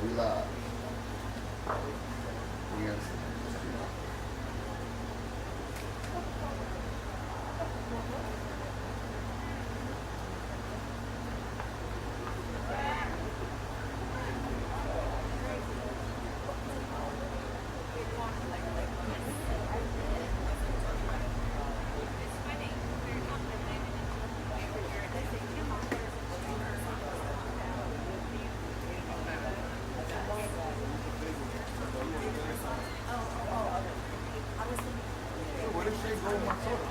be loud. Yes. What if they go my soda?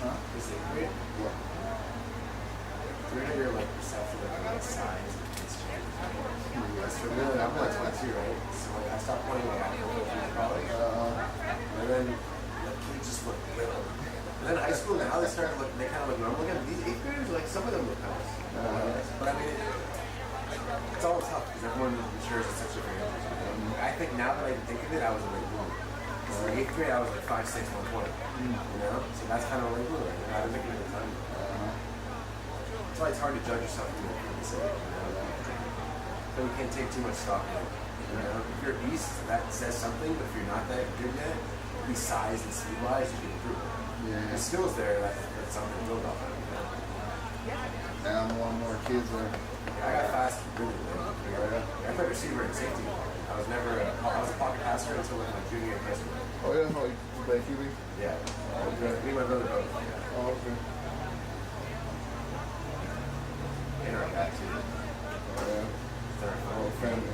Huh? Is it weird? What? Weird that you're like perceptive of the size of kids change. Yes, For me, I'm like 22, right? So like I stopped playing like after college. And then the kids just look little. And then high school now they start to look, they kind of look normal again. These 8th graders, like some of them look kind of nice. But I mean, it's all tough because everyone matures at such different ages. I think now that I think of it, I was a late bloomer. Because in 8th grade, I was like 5'6", 120. You know? So that's kind of a late bloomer. I didn't think of it at the time. That's why it's hard to judge yourself too much at this age. You know? But you can't take too much stock in it. You know? If you're a beast, that says something. But if you're not that good yet, at least size and speed-wise, you can improve it. Yeah. The skills there, that's something to build off of. You know? Now more and more kids are. I got fast really late. I played receiver in safety. I was a pocket passer until like my junior year of high school. Oh yeah, oh, you play QB? Yeah. Okay. Me and my brother both. Yeah. Oh, okay. And our dad too. Yeah. Oh, family.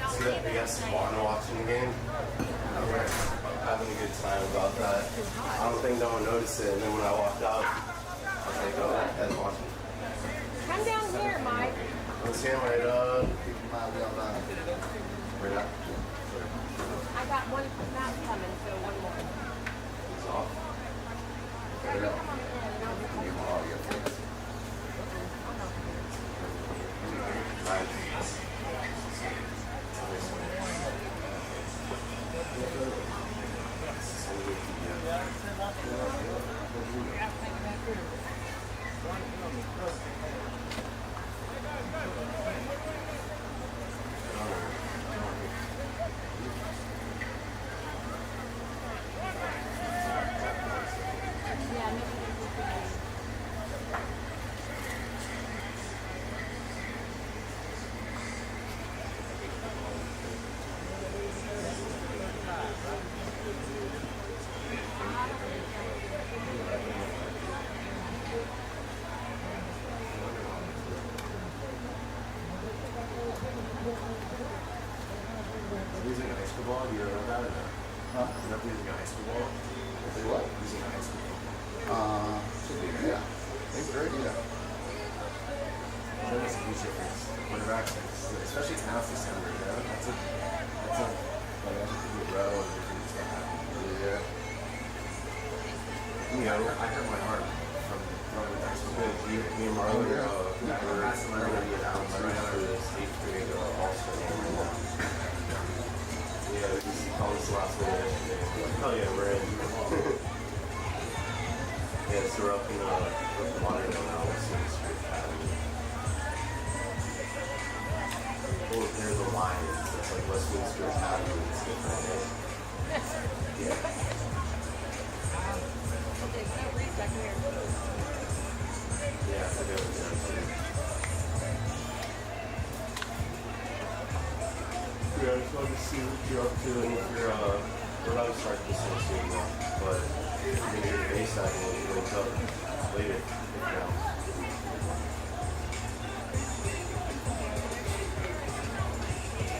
See that big ass Swan watching the game? Having a good time about that. I don't think no one noticed it, and then when I walked out, I was like, oh, that guy's watching. Come down here, Mike. Let's see him right up. Might be online. Right up. I got one map coming, so one more. He's off. Yeah. Give them all your things. Using a high school ball, do you know that or no? Huh? Is that using a high school ball? Say what? Using a high school ball. Should be, yeah. It's great, yeah. That makes a huge difference. Quarterbacks, especially now it's December, you know? That's a good row of different stuff happening. Yeah. You know, I hurt my arm from throwing the high school ball. Me and Marlon We're passing my arm out right after this 8th grade also. Yeah, he called us the last minute yesterday. Oh yeah, we're in. Yeah, so we're up in Lauderdale now. We're seeing the street academy. Oh, there's the Lions. It's like Westminster Academy. It's different, eh? Yeah. Yeah, I forget what it's too. Yeah, just wanted to see what you're up to and if you're we're about to start this thing soon now. But you're gonna get your base out when you wake up later.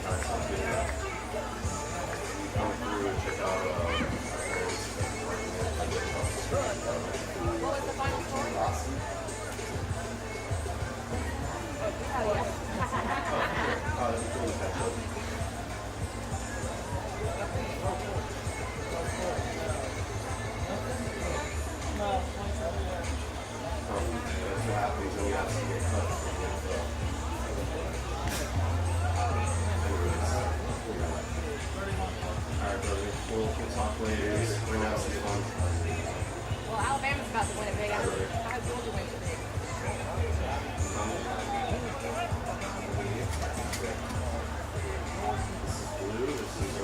Alright, sounds good. Come through and check out What was the final score? that's cool to catch up. That's what happens when you have to get cut. Alright, brother. We'll talk later. We're gonna have some fun. Well, Alabama's about to win it big. I hope Georgia wins it big. Blue, this is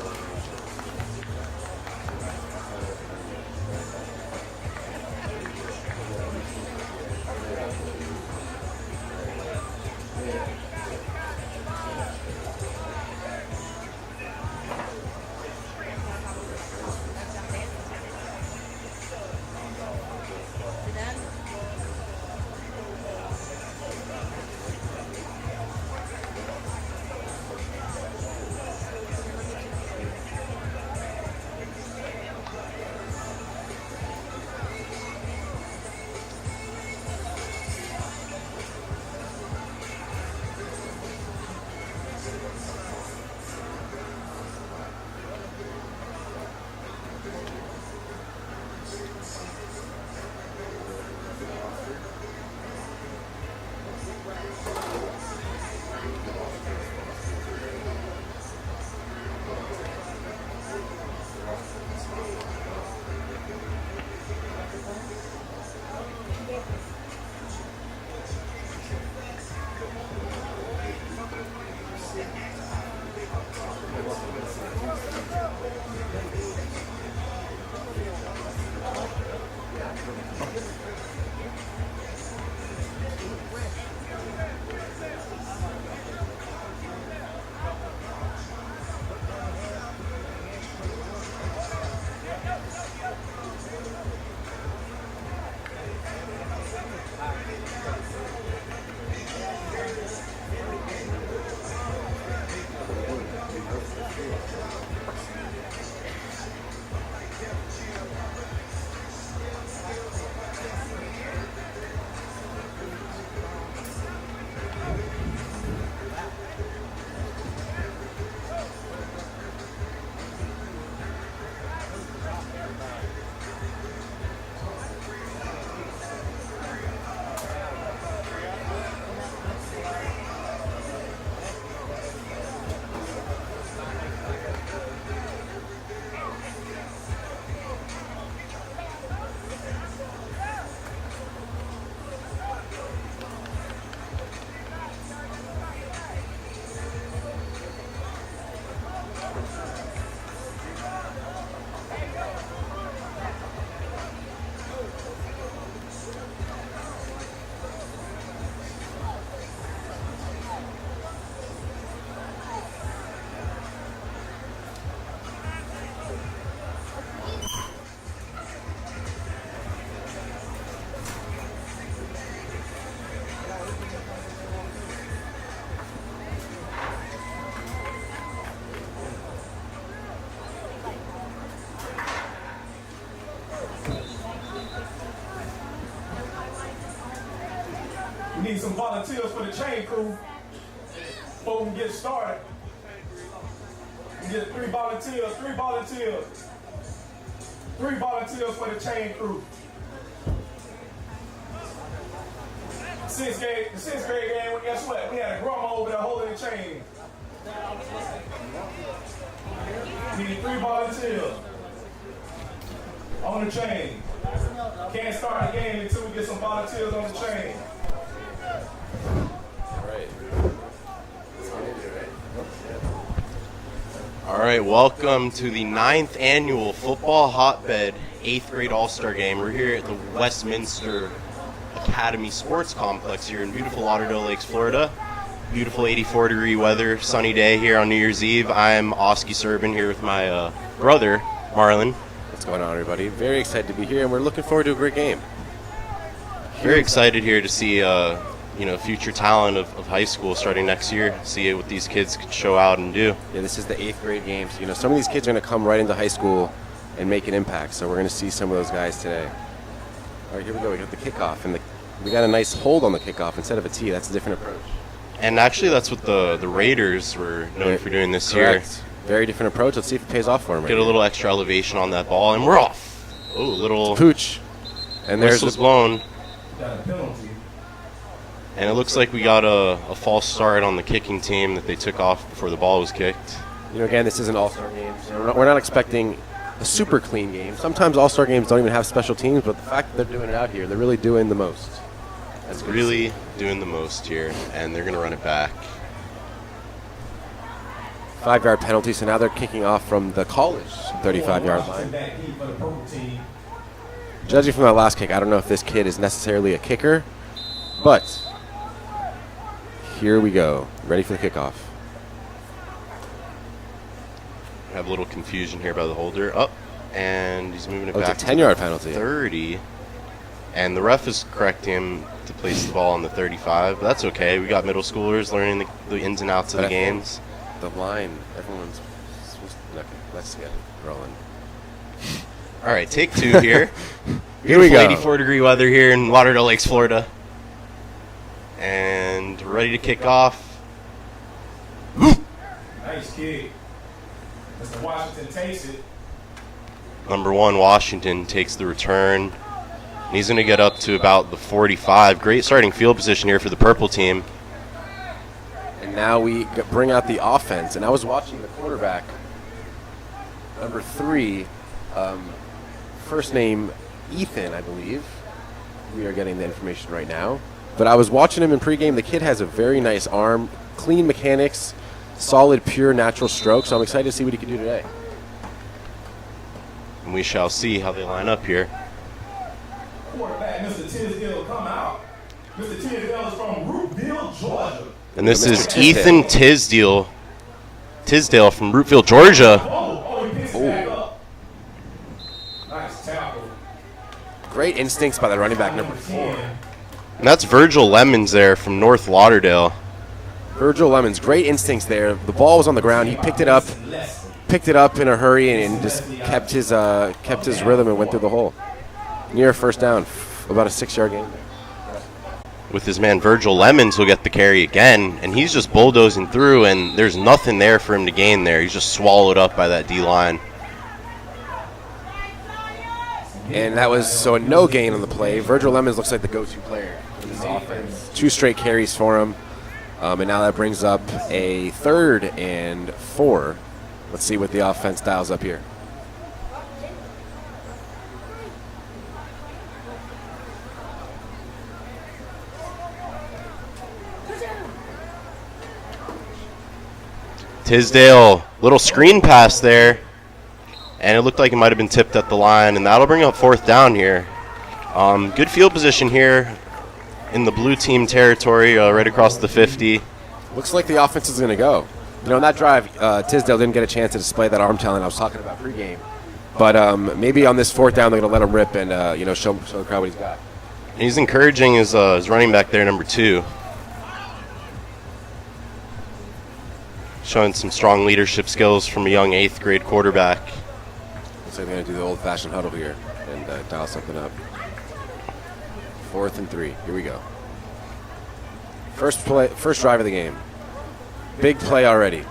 We need some volunteers for the chain crew before we get started. We get three volunteers for the chain crew. The sixth grade game, well, guess what? We had a grandma over there holding the chain. We need 3 volunteers on the chain. Can't start the game until we get some volunteers on the chain. All right, welcome to the 9th annual Football Hotbed 8th grade All-Star Game. We're here at the Westminster Academy Sports Complex here in beautiful Lauderdale Lakes, Florida. Beautiful 84-degree weather, sunny day here on New Year's Eve. I'm Oski Serban here with my brother, Marlon. What's going on, everybody? Very excited to be here, and we're looking forward to a great game. Very excited here to see future talent of high school starting next year. See what these kids could show out and do. Yeah, this is the 8th grade game. So, some of these kids are going to come right into high school and make an impact. So we're going to see some of those guys today. All right, here we go. We got the kickoff, and we got a nice hold on the kickoff instead of a tee. That's a different approach. And actually, that's what the Raiders were known for doing this Correct. year. Very different approach. Let's see if it pays off for them. Get a little extra elevation on that ball, and we're off. Oh, little pooch. And there's whistle's blown. Got a penalty. And it looks like we got a false start on the kicking team that they took off before the ball was kicked. Again, this is an all-star game. So we're not expecting a super clean game. Sometimes all-star games don't even have special teams, but the fact that they're doing it out here, they're really doing the most. That's really doing the most here, and they're going to run it back. 5-yard penalty, so now they're kicking off from the college 35-yard line. Judging from that last kick, I don't know if this kid is necessarily a kicker, but here we go. Ready for the kickoff. Have a little confusion here by the holder. Up, and he's moving it back. It's a 10-yard penalty. 30. And the ref is correcting him to place the ball on the 35. But that's okay. We got middle schoolers learning the ins and outs of the games. The line, everyone's supposed to. Okay, let's get it rolling. All right, take 2 here. Here we go. 84-degree weather here in Lauderdale Lakes, Florida. And ready to kick off. Nice kick. Mr. Washington takes it. Number 1, Washington takes the return. And he's going to get up to about the 45. Great starting field position here for the purple team. And now we bring out the offense. And I was watching the quarterback, number 3, first name Ethan, I believe. We are getting the information right now. But I was watching him in pregame. The kid has a very nice arm, clean mechanics, solid, pure, natural stroke. So I'm excited to see what he can do today. And we shall see how they line up here. Quarterback, Mr. Tisdale, come out. Mr. Tisdale is from Rootville, Georgia. And this is Tisdale. Ethan Tisdale from Rootville, Georgia. He picks it back up. Nice tackle. Great instincts by the running back, number 4. And that's Virgil Lemons there from North Lauderdale. Virgil Lemons, great instincts there. The ball was on the ground. He picked it up in a hurry and just kept his rhythm and went through the hole. Near a first down, about a 6-yard gain. With his man Virgil Lemons, he'll get the carry again, and he's just bulldozing through, and there's nothing there for him to gain there. He's just swallowed up by that D-line. And that was a no gain on the play. Virgil Lemons looks like the go-to player in this offense. 2 straight carries for him, and now that brings up a 3rd and 4. Let's see what the offense dials up here. Tisdale, little screen pass there, and it looked like it might have been tipped at the line, and that'll bring up 4th down here. Good field position here in the blue team territory, right across the 50. Looks like the offense is going to go. In that drive, Tisdale didn't get a chance to display that arm talent I was talking about pregame. But maybe on this 4th down, they're going to let him rip and show the crowd what he's got. And he's encouraging his running back there, number 2. Showing some strong leadership skills from a young 8th grade quarterback. Looks like they're going to do the old-fashioned huddle here and dial something up. 4th and 3. Here we go. First drive of the game. Big play already.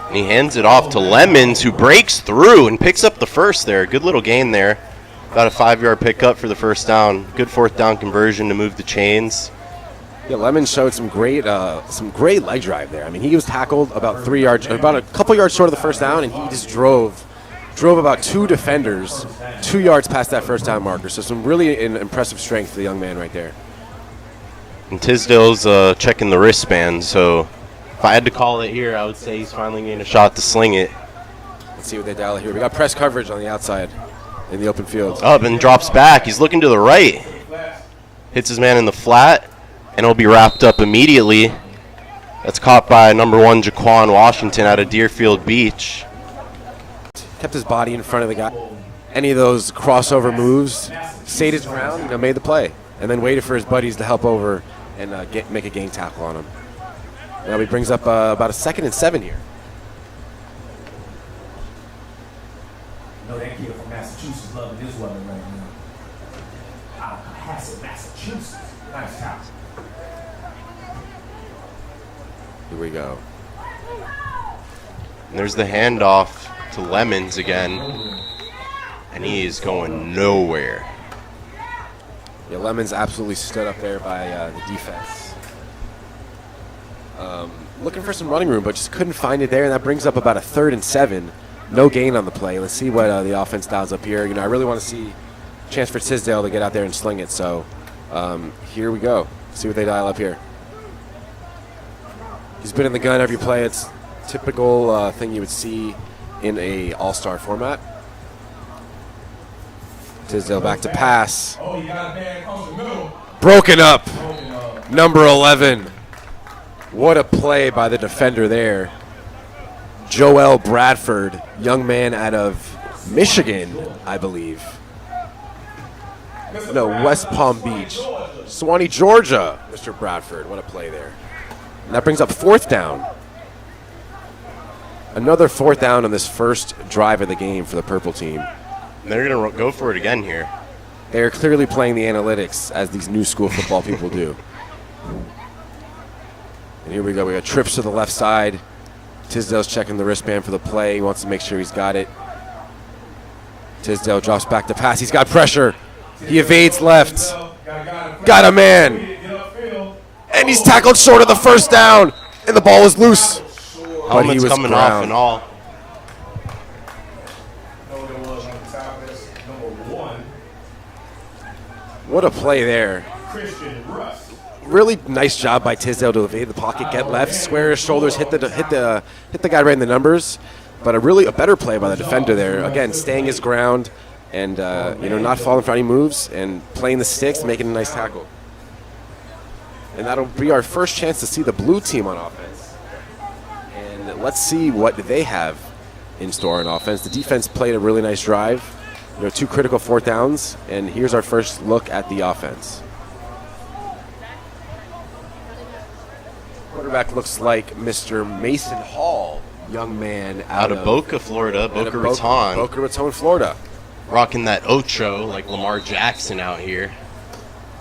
And he hands it off to Lemons, who breaks through and picks up the first there. Good little gain there. Got a 5-yard pickup for the first down. Good 4th down conversion to move the chains. Yeah, Lemons showed some great leg drive there. I mean, he was tackled about 3 yards, about a couple yards short of the first down, and he just drove about 2 defenders 2 yards past that first down marker. So some really impressive strength for the young man right there. And Tisdale's checking the wristband, so if I had to call it here, I would say he's finally getting a shot to sling it. Let's see what they dial here. We got press coverage on the outside in the open field. Up and drops back. He's looking to the right. Hits his man in the flat. and it'll be wrapped up immediately. That's caught by number 1 Jaquan Washington out of Deerfield Beach. Kept his body in front of the guy. Any of those crossover moves, stayed his ground, made the play, and then waited for his buddies to help over and make a gang tackle on him. Now he brings up about a 2nd and 7 here. No, that kid from Massachusetts loving this weather right now. Out of Cohasset, Massachusetts. Nice house. Here we go. And there's the handoff to Lemons again, and he is going nowhere. Yeah, Lemons absolutely stood up there by the defense. Looking for some running room, but just couldn't find it there, and that brings up about a 3rd and 7. No gain on the play. Let's see what the offense dials up here. I really want to see a chance for Tisdale to get out there and sling it. So here we go. See what they dial up here. He's been in the gun every play. It's typical thing you would see in a all-star format. Tisdale back to pass. Oh, you got a bad across the middle. Broken up. Number 11. What a play by the defender there. Joel Bradford, young man out of Michigan, I believe. No, West Palm Beach. Suwanee, Georgia, Mr. Bradford. What a play there. And that brings up 4th down. Another 4th down on this first drive of the game for the purple team. And they're going to go for it again here. They're clearly playing the analytics as these new school football people do. And here we go. We got trips to the left side. Tisdale's checking the wristband for the play. He wants to make sure he's got it. Tisdale drops back to pass. He's got pressure. He evades left. Got a man. And he's tackled short of the 1st down. And the ball was loose. But he Helmet's was coming off and ground. all. What a play there. Really nice job by Tisdale to evade the pocket, get left, square his shoulders, hit the guy right in the numbers. But a better play by the defender there. Again, staying his ground and not falling for any moves and playing the sticks, making a nice tackle. And that'll be our first chance to see the blue team on offense. And let's see what they have in store on offense. The defense played a really nice drive. 2 critical 4th downs, and here's our first look at the offense. Quarterback looks like Mr. Mason Hall, young man Out of Boca, Florida, Boca Raton. Boca Raton, Florida. Rocking that Ocho like Lamar Jackson out here.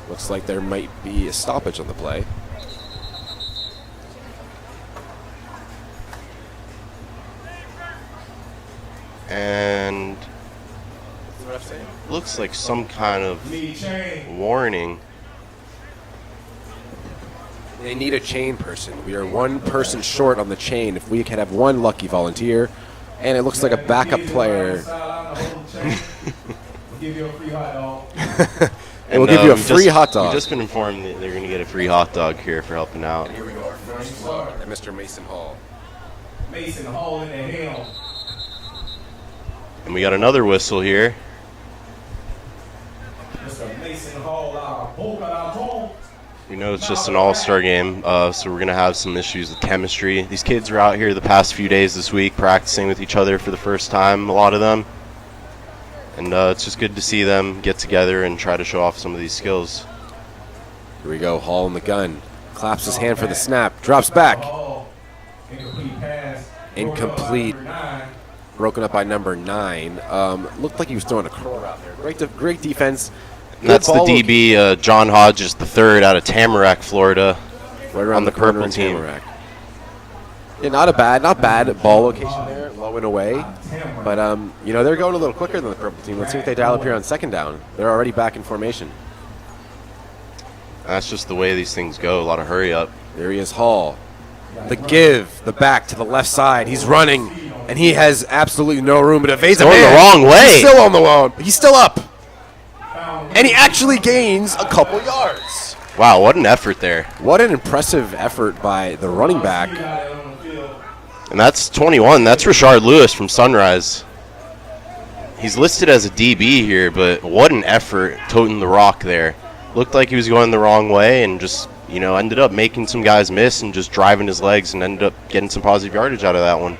Looks like there might be a stoppage on the play. And looks like some kind of warning. They need a chain person. We are 1 person short on the chain. If we could have 1 lucky volunteer, and it looks like a backup player. Give you a free hot dog. And we'll give you a free hot dog. We've just been informed that they're going to get a free hot dog here for helping out. Here we go, our first look at Mr. Mason Hall. Mason Hall in the helm. And we got another whistle here. Mr. Mason Hall out of Boca Raton. We know it's just an all-star game, so we're going to have some issues with chemistry. These kids are out here the past few days this week practicing with each other for the first time, a lot of them. And it's just good to see them get together and try to show off some of these skills. Here we go, Hall in the gun. Claps his hand for the snap, drops back. Incomplete pass. Incomplete. Broken up by number 9. Looked like he was throwing a curl out there. Great defense. And that's the DB, John Hodges III out of Tamarack, Florida, right around on the corner purple in team. Tamarack. Yeah, not bad ball location there, low and away. But they're going a little quicker than the purple team. Let's see what they dial up here on 2nd down. They're already back in formation. That's just the way these things go. A lot of hurry up. There he is, Hall. The give, the back to the left side. He's running, and he has absolutely no room, but evades a Going man. the wrong way. He's still on the wall. He's still up. And he actually gains a couple yards. Wow, what an effort there. What an impressive effort by the running back. And that's 21. That's Rashard Lewis from Sunrise. He's listed as a DB here, but what an effort toting the rock there. Looked like he was going the wrong way and just you know, ended up making some guys miss and just driving his legs and ended up getting some positive yardage out of that one.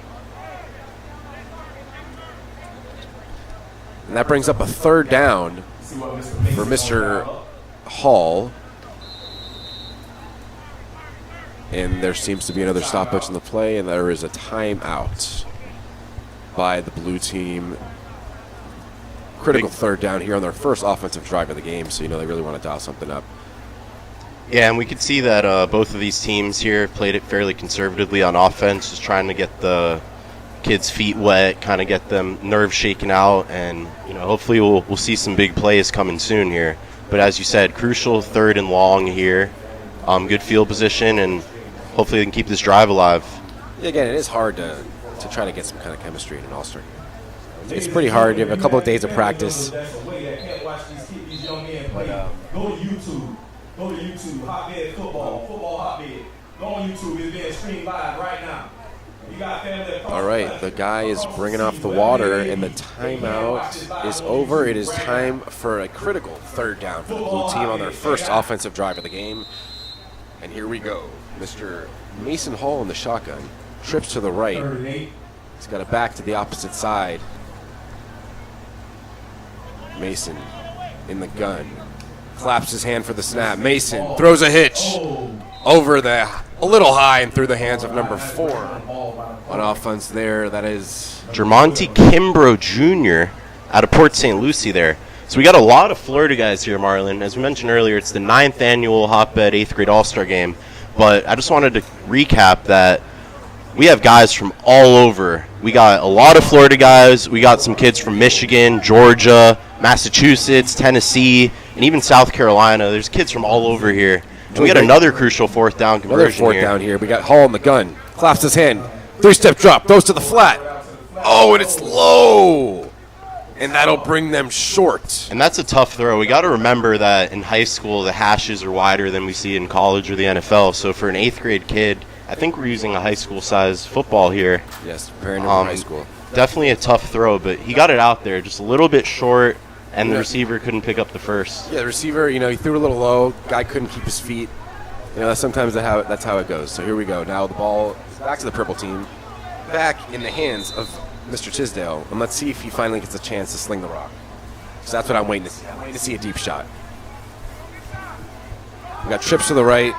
And that brings up a third down for Mr. Hall. And there seems to be another stoppage in the play, and there is a timeout by the blue team. Critical third down here on their first offensive drive of the game, so you know they really want to dial something up. Yeah, and we could see that both of these teams here played it fairly conservatively on offense, just trying to get the kids' feet wet, kind of get them nerves shaken out, and you know hopefully we'll see some big plays coming soon here. But as you said, crucial third and long here. Good field position, and hopefully they can keep this drive alive. Yeah, again, it is hard to try to get some kind of chemistry in an all-star game. It's pretty hard. You have a couple of days of practice. Go to YouTube. Go to YouTube. Hotbed football Hotbed. Go on YouTube. It's being streamed live right now. You got family. All right, the guy is bringing off the water, and the timeout is over. It is time for a critical third down for the blue team on their first offensive drive of the game. And here we go. Mr. Mason Hall in the shotgun. Trips to the right. He's got it back to the opposite side. Mason in the gun. Claps his hand for the snap. Mason throws a hitch over a little high and through the hands of number 4 on offense there. That is Jermonte Kimbrough Jr. out of Port St. Lucie there. So we got a lot of Florida guys here, Marlon. As we mentioned earlier, it's the 9th annual Hotbed 8th grade All-Star Game. But I just wanted to recap that we have guys from all over. We got a lot of Florida guys. We got some kids from Michigan, Georgia, Massachusetts, Tennessee, and even South Carolina. There's kids from all over here. And we got another crucial fourth down conversion fourth down here. We got Hall in the gun. Claps his hand. 3-step drop. Goes to the flat. Oh, and it's low. And that'll bring them short. And that's a tough throw. We got to remember that in high school, the hashes are wider than we see in college or the NFL. So for an 8th grade kid, I think we're using a high school size football here. Yes, preparing him for high school. Definitely a tough throw, but he got it out there just a little bit short, and the receiver couldn't pick up the first. Yeah, the receiver, you know, he threw it a little low. Guy couldn't keep his feet. You know, sometimes that's how it goes. So here we go. Now the ball is back to the purple team, back in the hands of Mr. Tisdale, and let's see if he finally gets a chance to sling the rock. So that's what I'm waiting to see. I'm waiting to see a deep shot. We got trips to the right,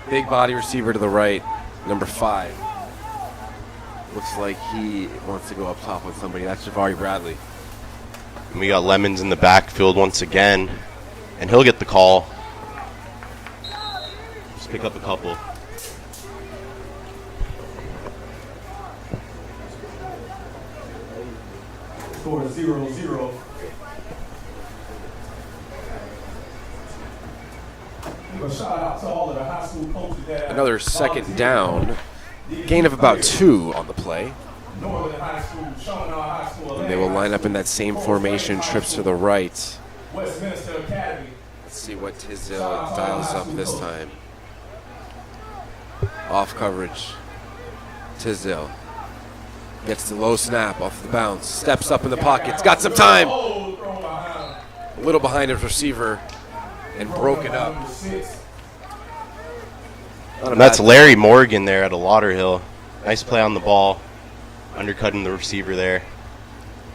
big body receiver to the right, number 5. Looks like he wants to go up top with somebody. That's Javari Bradley. And we got Lemons in the backfield once again, and he'll get the call. Just pick up a couple. Score 0-0. Shout out to all of the high school coaches that Another second down. Gain of about 2 on the play. Northern High School, Shawnee High School. And they will line up in that same formation, trips to the right. Westminster Academy. Let's see what Tisdale dials up this time. Off coverage. Tisdale gets the low snap off the bounce. Steps up in the pocket. He's got some time. A little behind his receiver and broke it up. And that's Larry Morgan there at a Lauderhill. Nice play on the ball. Undercutting the receiver there.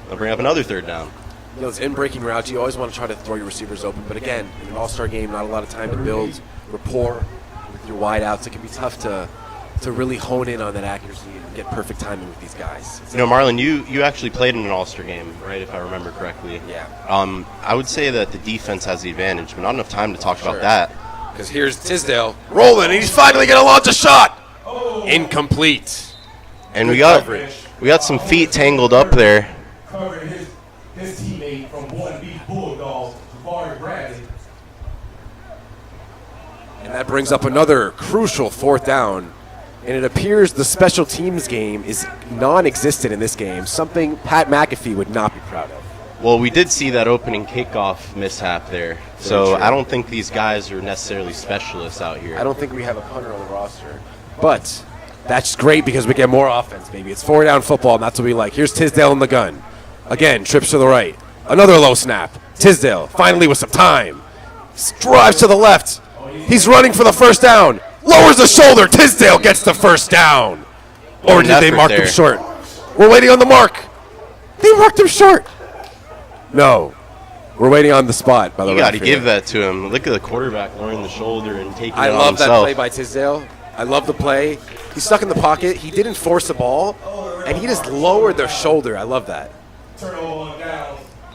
They'll bring up another third down. You know, those in-breaking routes, you always want to try to throw your receivers open. But again, in an all-star game, not a lot of time to build rapport with your wideouts. It can be tough to really hone in on that accuracy and get perfect timing with these guys. You know, Marlon, you actually played in an all-star game, right, if I remember correctly. Yeah. I would say that the defense has the advantage, but not enough time to talk about that. Because here's Tisdale rolling, and he's finally going to launch a shot. Incomplete. And we got some feet tangled up there. Covering his teammate from Boynton Beach Bulldogs, Javari Bradley. And that brings up another crucial fourth down. And it appears the special teams game is non-existent in this game, something Pat McAfee would not be proud of. Well, we did see that opening kickoff mishap there. So I don't think these guys are necessarily specialists out here. I don't think we have a punter on the roster. But that's great because we get more offense, baby. It's 4-down football, and that's what we like. Here's Tisdale in the gun. Again, trips to the right. Another low snap. Tisdale, finally with some time. Drives to the left. He's running for the first down. Lowers the shoulder. Tisdale gets the first down. Or Good did they effort mark there. him short? We're waiting on the mark. They marked him short. No. We're waiting on the spot, by the You way. got to give that to him. Look at the quarterback lowering the shoulder and taking I it on love that himself. play by Tisdale. I love the play. He's stuck in the pocket. He didn't force the ball, and he just lowered the shoulder. I love that.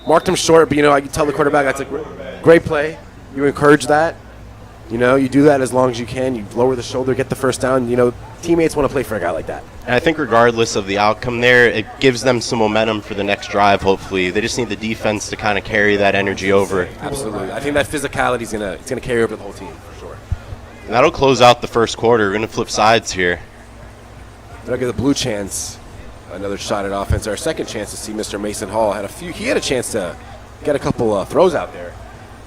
Marked him short, but, I can tell the quarterback that's a great play. You encourage that. You do that as long as you can. You lower the shoulder, get the first down. Teammates want to play for a guy like that. And I think regardless of the outcome there, it gives them some momentum for the next drive, hopefully. They just need the defense to kind of carry that energy over. Absolutely. I think that physicality is going to carry over the whole team, for sure. And that'll close out the first quarter. We're going to flip sides here. Look at the blue chance. Another shot at offense. Our second chance to see Mr. Mason Hall. He had a chance to get a couple throws out there.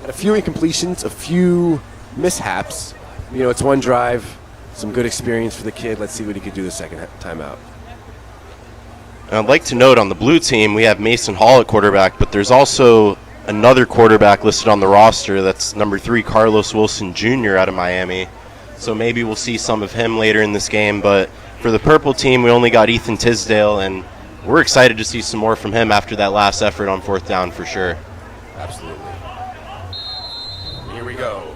Had a few incompletions, a few mishaps. It's one drive. Some good experience for the kid. Let's see what he could do the second time out. And I'd like to note on the blue team, we have Mason Hall at quarterback, but there's also another quarterback listed on the roster. That's number 3, Carlos Wilson Jr. out of Miami. So maybe we'll see some of him later in this game. But for the purple team, we only got Ethan Tisdale, and we're excited to see some more from him after that last effort on 4th down for sure. Absolutely. Here we go.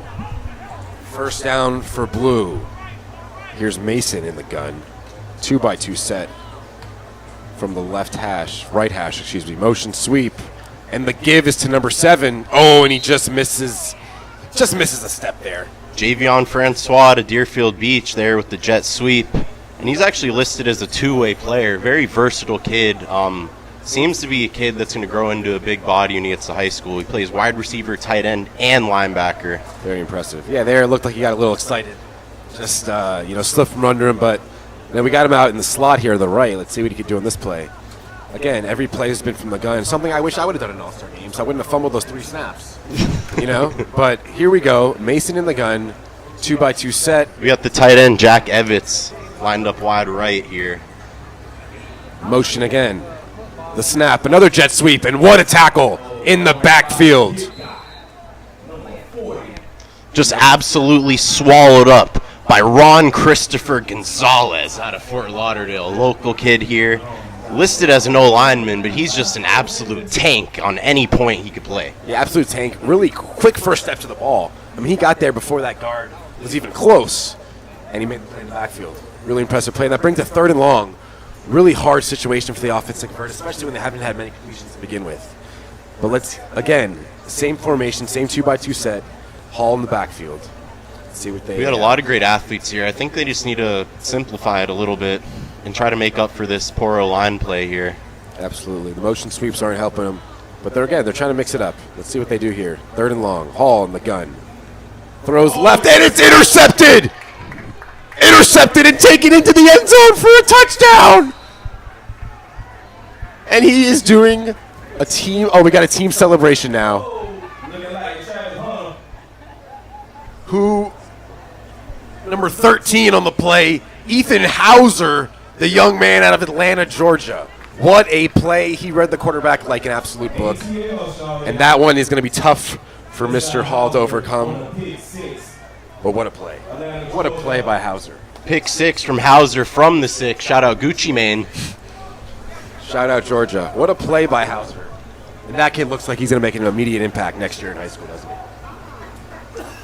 First down for blue. Here's Mason in the gun. 2x2 set from the right hash, motion sweep. And the give is to number 7. Oh, and he just misses a step there. Javion Francois to Deerfield Beach there with the jet sweep. And he's actually listed as a two-way player. Very versatile kid. Seems to be a kid that's going to grow into a big body when he gets to high school. He plays wide receiver, tight end, and linebacker. Very impressive. Yeah, there it looked like he got a little excited. Just, slipped from under him, but then we got him out in the slot here to the right. Let's see what he could do on this play. Again, every play has been from the gun. Something I wish I would have done in an All-Star game, so I wouldn't have fumbled those 3 snaps. But here we go. Mason in the gun, 2x2 set. We got the tight end, Jack Evitz, lined up wide right here. Motion again. The snap, another jet sweep, and what a tackle in the backfield. Just absolutely swallowed up by Ron Christopher Gonzalez out of Fort Lauderdale, a local kid here. Listed as an O-lineman, but he's just an absolute tank on any point he could play. Yeah, absolute tank. Really quick first step to the ball. I mean, he got there before that guard was even close, and he made the play in the backfield. Really impressive play. And that brings a 3rd and long. Really hard situation for the offense to convert, especially when they haven't had many completions to begin with. But again, same formation, same 2x2 set, Hall in the backfield. Let's see what they We got a lot of great athletes here. I think they just need to simplify it a little bit and try to make up for this poor O-line play here. Absolutely. The motion sweeps aren't helping them. But they're trying to mix it up. Let's see what they do here. 3rd and long. Hall in the gun. Throws left, and it's intercepted! Intercepted and taken into the end zone for a touchdown! And he is doing a team... Oh, we got a team celebration now. Who... Number 13 on the play, Ethan Hauser, the young man out of Atlanta, Georgia. What a play. He read the quarterback like an absolute book. And that one is going to be tough for Mr. Hall to overcome. But what a play. What a play by Hauser. Pick 6 from Hauser from the 6. Shout out Gucci Mane. Shout out Georgia. What a play by Hauser. And that kid looks like he's going to make an immediate impact next year in high school, doesn't he?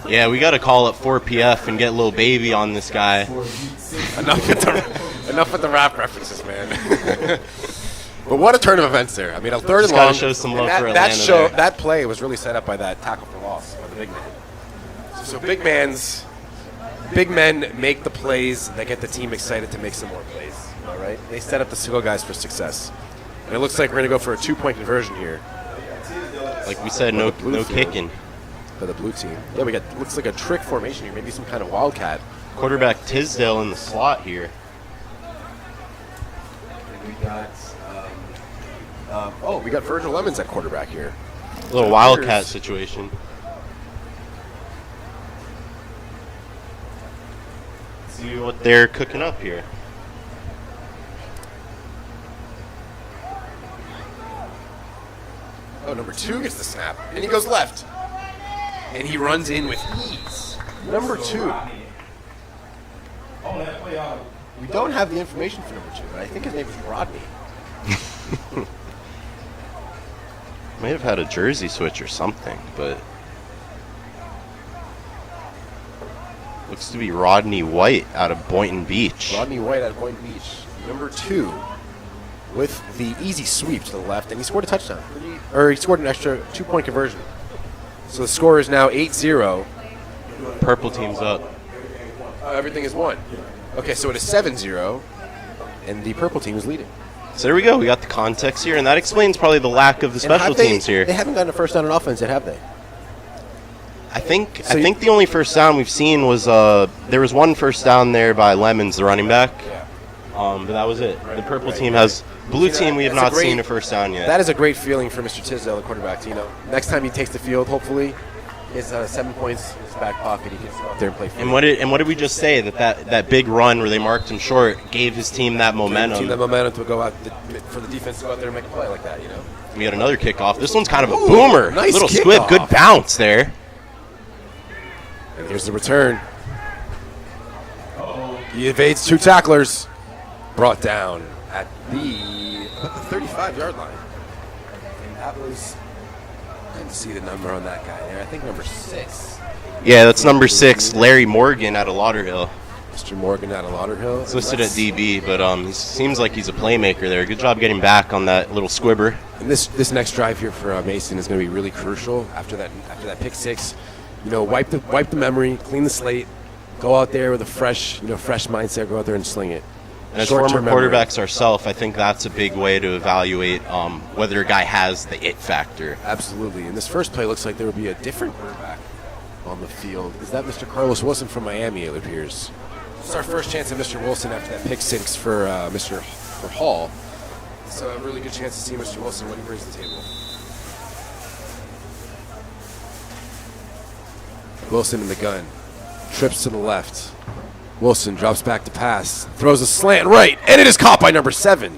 Yeah, we got to call up 4PF and get Lil Baby on this guy. Enough with the rap references, man. But what a turn of events there. I mean, a 3rd and Just long. gotta show some love for Atlanta there. That play was really set up by that tackle for loss by the big man. So big men make the plays that get the team excited to make some more plays. All right, they set up the skill guys for success. And it looks like we're going to go for a 2-point conversion here. Like we said, no kicking. For the blue team. Yeah, looks like a trick formation here. Maybe some kind of wildcat. Quarterback Tisdale in the slot here. We got we got Virgil Lemons at quarterback here. A little wildcat situation. See what they're cooking up here. Oh, number 2 gets the snap, and he goes left. And he runs in with ease. Number 2. On that play out. We don't have the information for number 2, but I think his name is Rodney. May have had a jersey switch or something, but looks to be Rodney White out of Boynton Beach. Rodney White out of Boynton Beach. Number 2 with the easy sweep to the left, and he scored a touchdown. Or he scored an extra 2-point conversion. So the score is now 8-0. Purple team's up. Everything is 1. Okay, so it is 7-0, and the purple team is leading. So there we go. We got the context here, and that explains probably the lack of the And special have they- teams here. They haven't gotten a first down on offense yet, have they? I think the only first down we've seen was there was one first down there by Lemons, the running back. But that was it. The purple team has blue team. We have That's a not great- seen a first down yet. That is a great feeling for Mr. Tisdale, the quarterback. You know, next time he takes the field, hopefully, his 7 points in his back pocket. He can go out there and play. And what did we just say? That big run where they marked him short gave his team that momentum. Team that momentum to go out for the defense to go out there and make a play like that. You know. We had another kickoff. This one's kind of a boomer. Nice Little kickoff. squib. Good bounce there. And here's the return. He evades 2 tacklers. Brought down at the 35-yard line. And that was, I didn't see the number on that guy there. I think number 6. Yeah, that's number 6, Larry Morgan out of Lauderhill. Mr. Morgan out of Lauderhill. It's listed at DB, but he seems like he's a playmaker there. Good job getting back on that little squibber. And this next drive here for Mason is going to be really crucial after that pick 6. You know, wipe the memory, clean the slate, go out there with a fresh mindset, go out there and sling it. And as Short-term former memory. quarterbacks ourselves, I think that's a big way to evaluate whether a guy has the it factor. Absolutely. And this first play looks like there will be a different quarterback on the field. Is that Mr. Carlos Wilson from Miami, it appears. It's our first chance at Mr. Wilson after that pick 6 for for Hall. So a really good chance to see Mr. Wilson what he brings to the table. Wilson in the gun. Trips to the left. Wilson drops back to pass. Throws a slant right. And it is caught by number 7.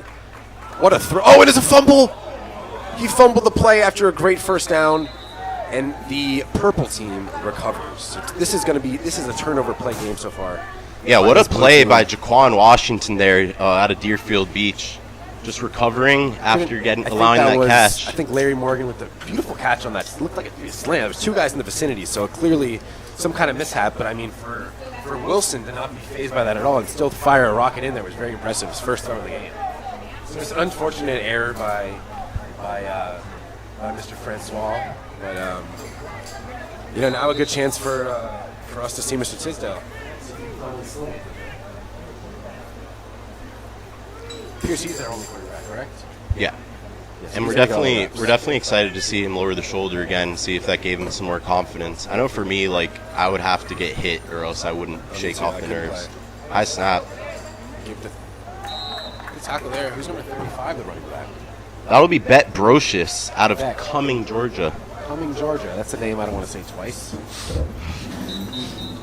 What a throw. Oh, it is a fumble. He fumbled the play after a great first down. And the purple team recovers. This is a turnover play game so far. Yeah, what a This blue play team. by Jaquan Washington there out of Deerfield Beach. Just recovering after I think allowing that was, catch. I think Larry Morgan with the beautiful catch on that. It looked like a slam. There was 2 guys in the vicinity, so clearly some kind of mishap. But I mean, for Wilson to not be fazed by that at all and still fire a rocket in there was very impressive. His first throw of the game. So it's an unfortunate error by Mr. Francois, but now a good chance for us to see Mr. Tisdale. Appears he's our only quarterback, correct? Yeah. Yes, And he's we're gonna get all the definitely reps. excited to see him lower the shoulder again, see if that gave him some more confidence. I know for me, I would have to get hit or else I wouldn't shake too, off I the couldn't nerves. I snap. Give the tackle there. Who's number 35, the running back? That'll be Bet Brocious out of Bet. Cumming, Georgia. Cumming, Georgia. That's a name I don't want to say twice.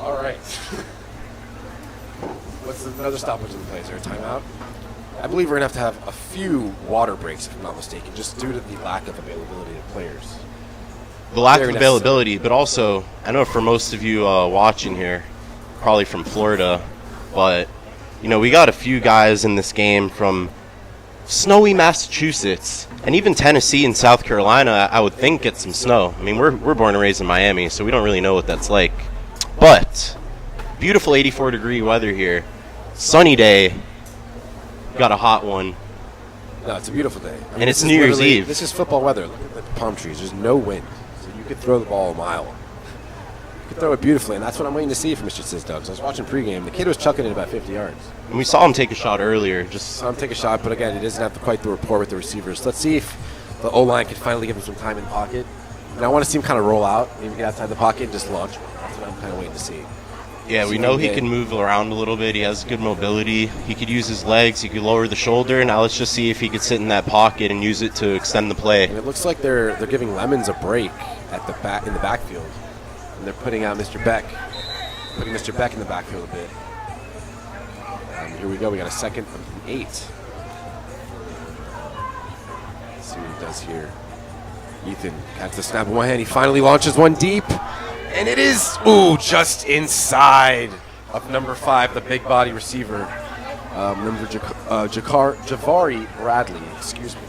All right. What's another stoppage in the play? Is there a timeout? I believe we're going to have a few water breaks, if I'm not mistaken, just due to the lack of availability of players. The lack Very of availability, but also, I know for most of you watching here, probably from Florida, but, we got a few guys in this game from snowy Massachusetts, and even Tennessee and South Carolina, I would think, get some snow. I mean, we're born and raised in Miami, so we don't really know what that's like. But, beautiful 84-degree weather here. Sunny day. Got a hot one. No, it's a beautiful day. I mean, And it's this is New Year's literally- Eve. This is football weather. Look at the palm trees. There's no wind. So you could throw the ball a mile. You could throw it beautifully, and that's what I'm waiting to see from Mr. Tisdale. Because I was watching pregame. The kid was chucking it about 50 yards. And we saw him take a shot earlier. Saw him take a shot, but again, he doesn't have quite the rapport with the receivers. Let's see if the O-line can finally give him some time in the pocket. And I want to see him kind of roll out, maybe get outside the pocket and just launch. That's what I'm kind of waiting to see. Yeah, we know he can move around a little bit. He has good mobility. He could use his legs. He could lower the shoulder. Now let's just see if he could sit in that pocket and use it to extend the play. And it looks like they're giving Lemons a break at the back in the backfield, and they're putting out Mr. Beck, putting Mr. Beck in the backfield a bit. And here we go. We got a 2nd and 8. Let's see what he does here. Ethan catches the snap in one hand. He finally launches one deep. And it is, ooh, just inside of number 5, the big body receiver, Javari Bradley, excuse me.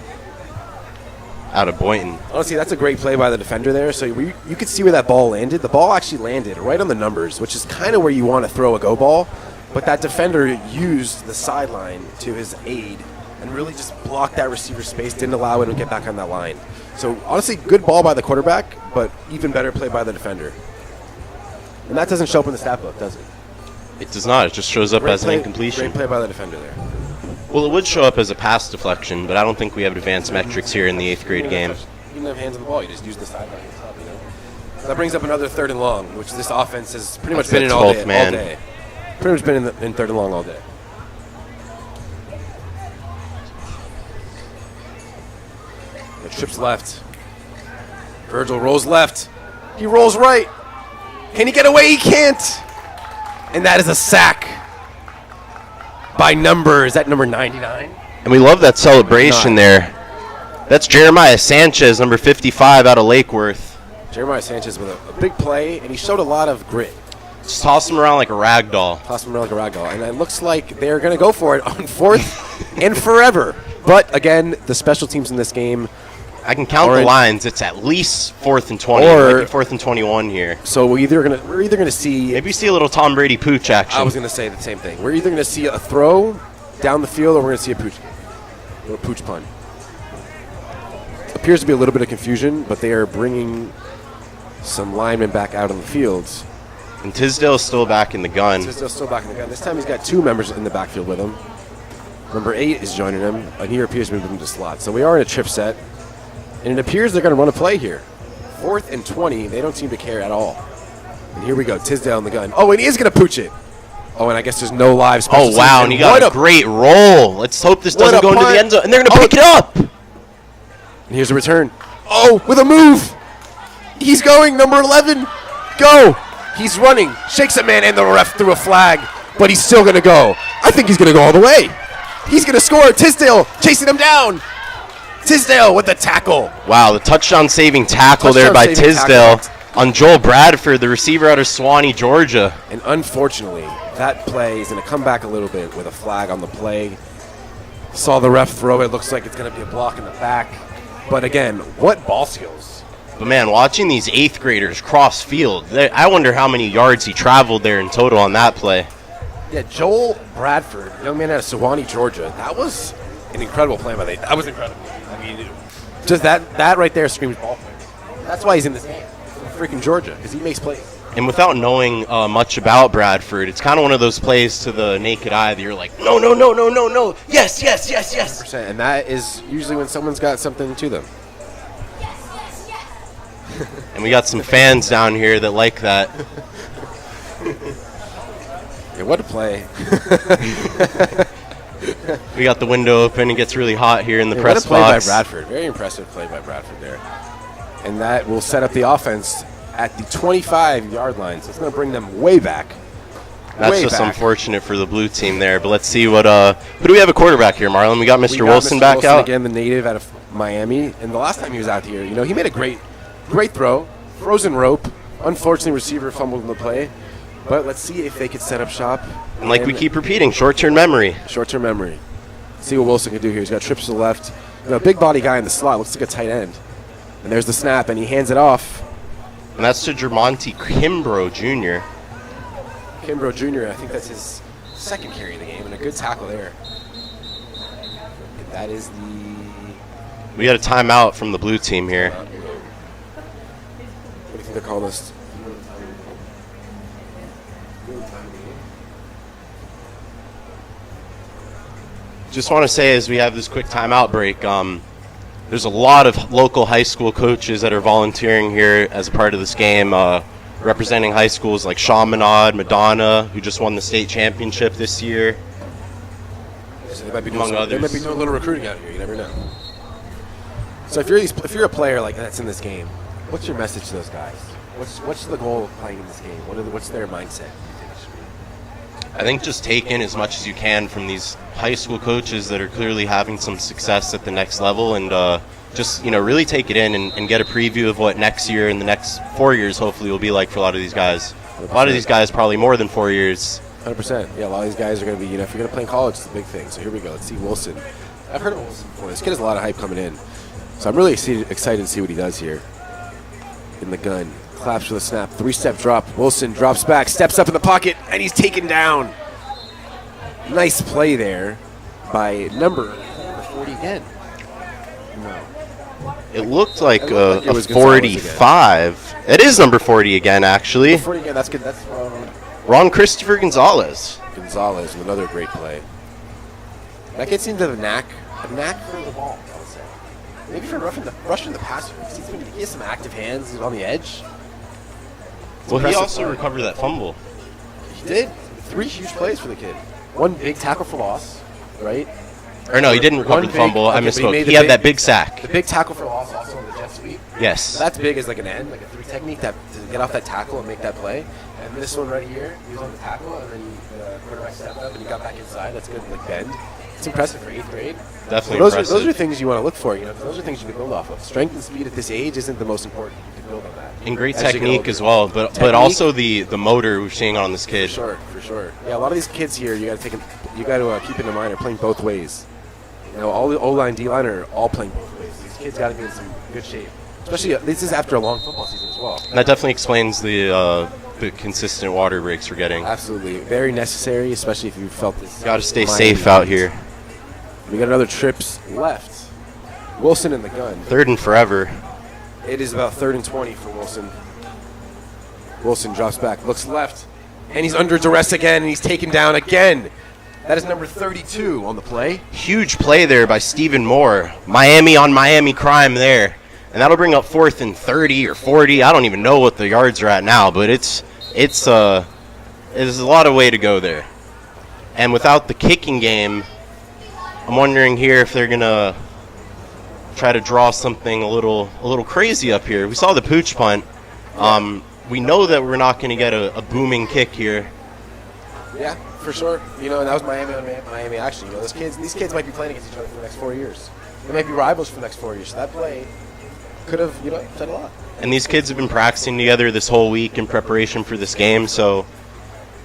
Out of Boynton. Honestly, that's a great play by the defender there. So you could see where that ball landed. The ball actually landed right on the numbers, which is kind of where you want to throw a go ball. But that defender used the sideline to his aid and really just blocked that receiver space, didn't allow him to get back on that line. So honestly, good ball by the quarterback, but even better play by the defender. And that doesn't show up in the stat book, does it? It does not. It just shows up Great as play, an incompletion. Great play by the defender there. Well, it would show up as a pass deflection, but I don't think we have advanced metrics here in the 8th grade game. You didn't have hands on the ball. You just used the sideline yourself, you know? So that brings up another 3rd and long, which this offense has pretty much That's been in the all 12th day. man. All day. Pretty much been in 3rd and long all day. The trips left. Virgil rolls left. He rolls right. Can he get away? He can't. And that is a sack by number. Is that number 99? And we love that celebration there. That's Jeremiah Sanchez, number 55, out of Lake Worth. Jeremiah Sanchez with a big play, and he showed a lot of grit. Just toss him around like a rag doll. Toss him around like a rag doll. And it looks like they're going to go for it on 4th and forever. But, again, the special teams in this game. I can count the lines. It's at least 4th and 20. Or- Might be 4th and 21 here. So we're either gonna see. Maybe see a little Tom Brady pooch action. I was going to say the same thing. We're either going to see a throw down the field, or we're going to see a pooch punt. Appears to be a little bit of confusion, but they are bringing some linemen back out on the fields. And Tisdale's still back in the gun. Tisdale's still back in the gun. This time he's got 2 members in the backfield with him. Number 8 is joining him, and he appears to be moving to slot. So we are in a trip set, and it appears they're going to run a play here. 4th and 20, they don't seem to care at all. And here we go, Tisdale in the gun. Oh, and he is going to pooch it. Oh, and I guess there's no live special teams. Oh, wow, and he got a great roll. Let's hope this doesn't go into the end zone. And they're going to pick it up. And here's a return. Oh, with a move. He's going, number 11. Go. He's running. Shakes a man, and the ref threw a flag. But he's still going to go. I think he's going to go all the way. He's going to score. Tisdale chasing him down. Tisdale with the tackle. Wow, the touchdown-saving tackle there by Tisdale on Joel Bradford, the receiver out of Suwanee, Georgia. And unfortunately, that play is going to come back a little bit with a flag on the play. Saw the ref throw it. Looks like it's going to be a block in the back. But again, what ball skills. But man, watching these 8th graders cross field, I wonder how many yards he traveled there in total on that play. Yeah, Joel Bradford, young man out of Suwanee, Georgia. That was an incredible play by That was incredible. I mean, just that right there screams ball player. That's why he's in this game. Freaking Georgia, because he makes plays. And without knowing much about Bradford, it's kind of one of those plays to the naked eye that you're like, no, no, no, no, no, no, yes, yes, yes, yes. 100%, and that is usually when someone's got something to them. And we got some fans down here that like that. Yeah, what a play. We got the window open. It gets really hot here in the What press a play box. by Bradford. Very impressive play by Bradford there. And that will set up the offense at the 25-yard line. So it's going to bring them way back. That's just unfortunate for the blue team there. But let's see what who do we have a quarterback here, Marlon? We got Mr. Wilson back out. Again, the native out of Miami. And the last time he was out here, he made a great throw. Frozen rope. Unfortunately, receiver fumbled in the play. But let's see if they could set up shop. And like we keep repeating, short-term memory. Short-term memory. See what Wilson can do here. He's got trips to the left. Big body guy in the slot. Looks like a tight end. And there's the snap, and he hands it off. And that's to Jermonte Kimbrough Jr. Kimbrough Jr., I think that's his second carry in the game, and a good tackle there. And that is We got a timeout from the blue team here. What do you think they're calling this? Just want to say, as we have this quick timeout break, there's a lot of local high school coaches that are volunteering here as a part of this game, representing high schools like Chaminade, Madonna, who just won the state championship this year. So they might be Among doing others. They might be doing a little recruiting out here. You never know. So if you're a player like that's in this game, what's your message to those guys? What's the goal of playing in this game? What's their mindset? I think just take in as much as you can from these high school coaches that are clearly having some success at the next level, and just, really take it in and get a preview of what next year and the next 4 years hopefully will be like for a lot of these guys. A lot of these guys probably more than 4 years. 100%. Yeah, a lot of these guys are going to be, if you're going to play in college, it's a big thing. So here we go. Let's see Wilson. I've heard of Wilson before. This kid has a lot of hype coming in. So I'm really excited to see what he does here. In the gun. Claps for the snap. 3-step drop. Wilson drops back, steps up in the pocket, and he's taken down. Nice play there by number 40 again. No. It looked like It looked like it was 45. It is number 40 again, actually. 40 again. That's good. That's Ron Christopher Gonzalez. Gonzalez with another great play. That kid seems to have a knack for the ball, I would say. Maybe for rushing the passer. He has some active hands. He's on the edge. Well, he impressive also play. recovered that fumble. He did. 3 huge plays for the kid. One big tackle for loss, right? Or no, he didn't recover One the fumble. I okay, but misspoke. made He the had that big sack. The big tackle for loss also on the jet sweep. Yes. That's big as like an end, like a 3 technique to get off that tackle and make that play. And this one right here, he was on the tackle and then the quarterback stepped up and he got back inside. That's good, like bend. It's impressive for 8th grade. Definitely Those are impressive. things you want to look for. Those are things you can build off of. Strength and speed at this age isn't the most important. You can build on that. And great As you get technique older. as well, but Technique. also the motor we're seeing on this kid. For sure. Yeah, a lot of these kids here, you got to keep in mind are playing both ways. All the O-line, D-line are all playing both ways. These kids got to be in some good shape. Especially, this is after a long football season as well. And that definitely explains the consistent water breaks we're getting. Absolutely. Very necessary, especially if you felt this. Got to stay Miami safe out heat. here. We got another trips left. Wilson in the gun. 3rd and forever. It is about 3rd and 20 for Wilson. Wilson drops back, looks left, and he's under duress again, and he's taken down again. That is number 32 on the play. Huge play there by Stephen Moore. Miami on Miami crime there. And that'll bring up 4th and 30 or 40. I don't even know what the yards are at now, but there's a lot of way to go there. And without the kicking game, I'm wondering here if they're gonna try to draw something a little crazy up here. We saw the pooch punt. We know that we're not going to get a booming kick here. Yeah, for sure. And that was Miami on Miami action. These kids might be playing against each other for the next 4 years. They might be rivals for the next 4 years. So that play could have, said a lot. And these kids have been practicing together this whole week in preparation for this game. So,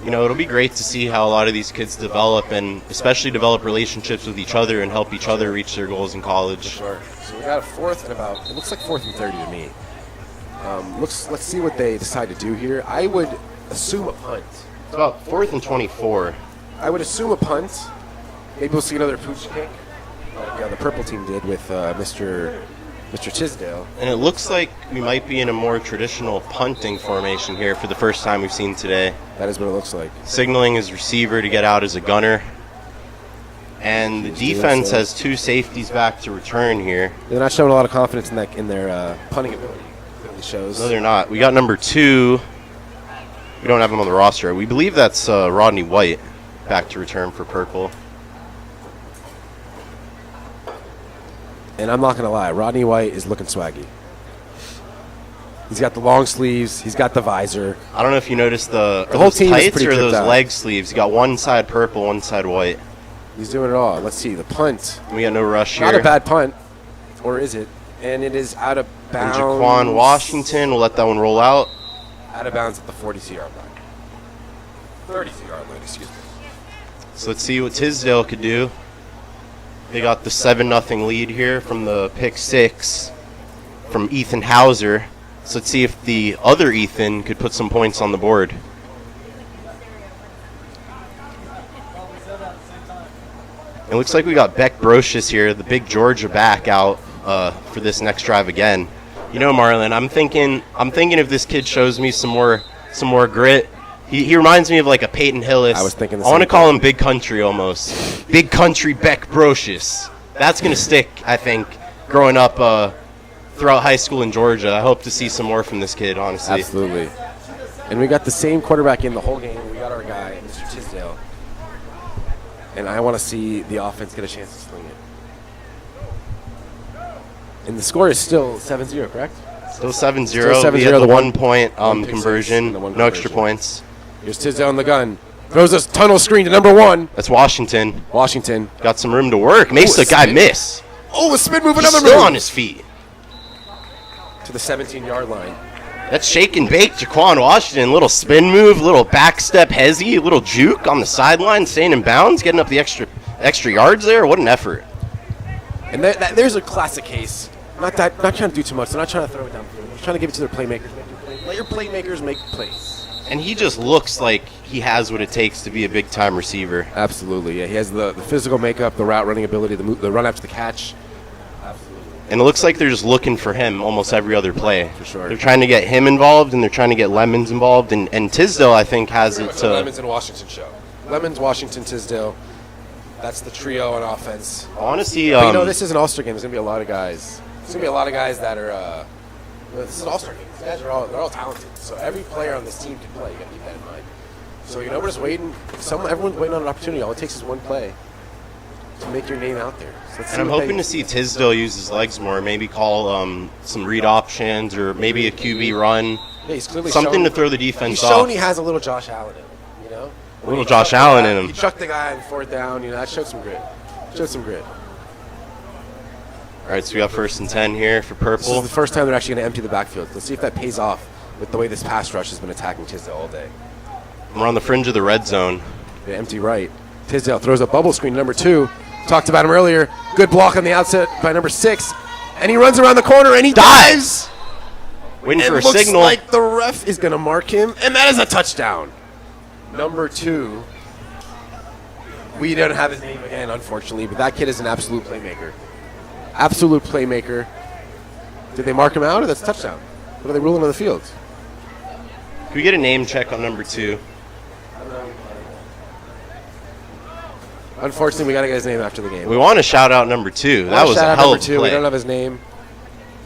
it'll be great to see how a lot of these kids develop and especially develop relationships with each other and help each other reach their goals in college. Sure. So we got a 4th and it looks like 4th and 30 to me. Let's see what they decide to do here. I would assume a punt. It's about 4th and 24. I would assume a punt. Maybe we'll see another pooch kick. The purple team did with Mr. Tisdale. And it looks like we might be in a more traditional punting formation here for the first time we've seen today. That is what it looks like. Signaling his receiver to get out as a gunner. And the defense has 2 safeties back to return here. They're not showing a lot of confidence in their punting ability. It shows. No, they're not. We got number 2. We don't have him on the roster. We believe that's Rodney White back to return for purple. And I'm not going to lie, Rodney White is looking swaggy. He's got the long sleeves. He's got the visor. I don't know if you noticed the whole team is tights pretty or those tripped out. leg sleeves. You got one side purple, one side white. He's doing it all. Let's see, the punt. We got no rush here. Not a bad punt. Or is it? And it is out of And bounds. Jaquan Washington will let that one roll out. Out of bounds at the 42-yard line. 32-yard line, excuse me. So let's see what Tisdale could do. They got the 7-0 lead here from the pick 6 from Ethan Hauser. So let's see if the other Ethan could put some points on the board. It looks like we got Beck Brocious here, the big Georgia back, out for this next drive again. Marlon, I'm thinking if this kid shows me some more grit. He reminds me of like a Peyton Hillis. I was thinking the I want to same call thing. him Big Country almost. Big Country Beck Brocious. That's going to stick, I think, growing up throughout high school in Georgia. I hope to see some more from this kid, honestly. Absolutely. And we got the same quarterback in the whole game. We got our guy, Mr. Tisdale. And I want to see the offense get a chance to sling it. And the score is still 7-0, correct? Still 7-0. Still 7-0, We had the the 1 point one pick conversion. six, the one No extra conversion. points. Here's Tisdale in the gun. Throws a tunnel screen to number 1. That's Washington. Washington. Got some room to work. Makes Ooh, the guy spin. miss. Oh, a spin move, He's another still move. on his feet. To the 17-yard line. That's shake and bake. Jaquan Washington, little spin move, little back step hezzy, little juke on the sideline, staying in bounds, getting up the extra yards there. What an effort. And there's a classic case. Not trying to do too much. They're not trying to throw it down. They're trying to give it to their playmakers. Let your playmakers make plays. And he just looks like he has what it takes to be a big-time receiver. Absolutely, yeah. He has the physical makeup, the route running ability, the run after the catch. And it looks like they're just looking for him almost every other play. For sure. They're trying to get him involved, and they're trying to get Lemons involved. And Tisdale, I think, has it It's a to... Lemons and Washington show. Lemons, Washington, Tisdale. That's the trio on offense. I want to see... But, this is an all-star game. There's going to be a lot of guys. There's going to be a lot of guys that are... this is an all-star game. These guys they're all talented. So every player on this team can play. You got to keep that in mind. So, we're just waiting. Everyone's waiting on an opportunity. All it takes is one play to make your name out there. So let's see And I'm what hoping to see Tisdale use his legs more, maybe call some read options or maybe a QB run. Yeah, he's clearly Something shown, to throw the defense he's shown off. he has a little Josh Allen in him, you know? A little Josh Allen in him. He chucked the guy on 4th down, that showed some grit. All right, so we got 1st and 10 here for This Purple. is the first time they're actually going to empty the backfield. Let's see if that pays off with the way this pass rush has been attacking Tisdale all day. We're on the fringe of the red zone. The empty right. Tisdale throws a bubble screen to number 2. Talked about him earlier. Good block on the outset by number 6. And he runs around the corner and he dives. Waiting for a It looks signal. like the ref is going to mark him, and that is a touchdown. Number 2. We don't have his name again, unfortunately, but that kid is an absolute playmaker. Absolute playmaker. Did they mark him out, or that's a touchdown? What are they ruling on the field? Can we get a name check on number 2? Unfortunately, we got to get his name after the game. We want to shout out number 2. That was a hell of a play. We don't have his name,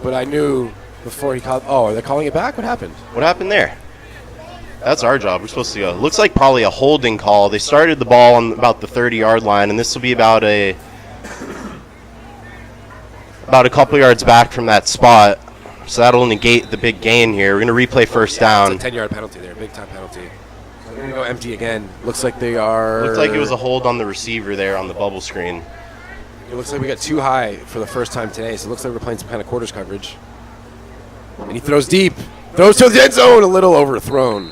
but I knew before he called. Oh, are they calling it back? What happened? What happened there? That's our job. We're supposed to go. Looks like probably a holding call. They started the ball on about the 30-yard line, and this will be about a couple yards back from that spot. So that'll negate the big gain here. We're going to replay first down. It's a 10-yard penalty there, big-time penalty. They're going to go empty again. Looks like they are. Looked like it was a hold on the receiver there on the bubble screen. It looks like we got too high for the first time today, so it looks like we're playing some kind of quarters coverage. And he throws deep. Throws to the end zone, a little overthrown.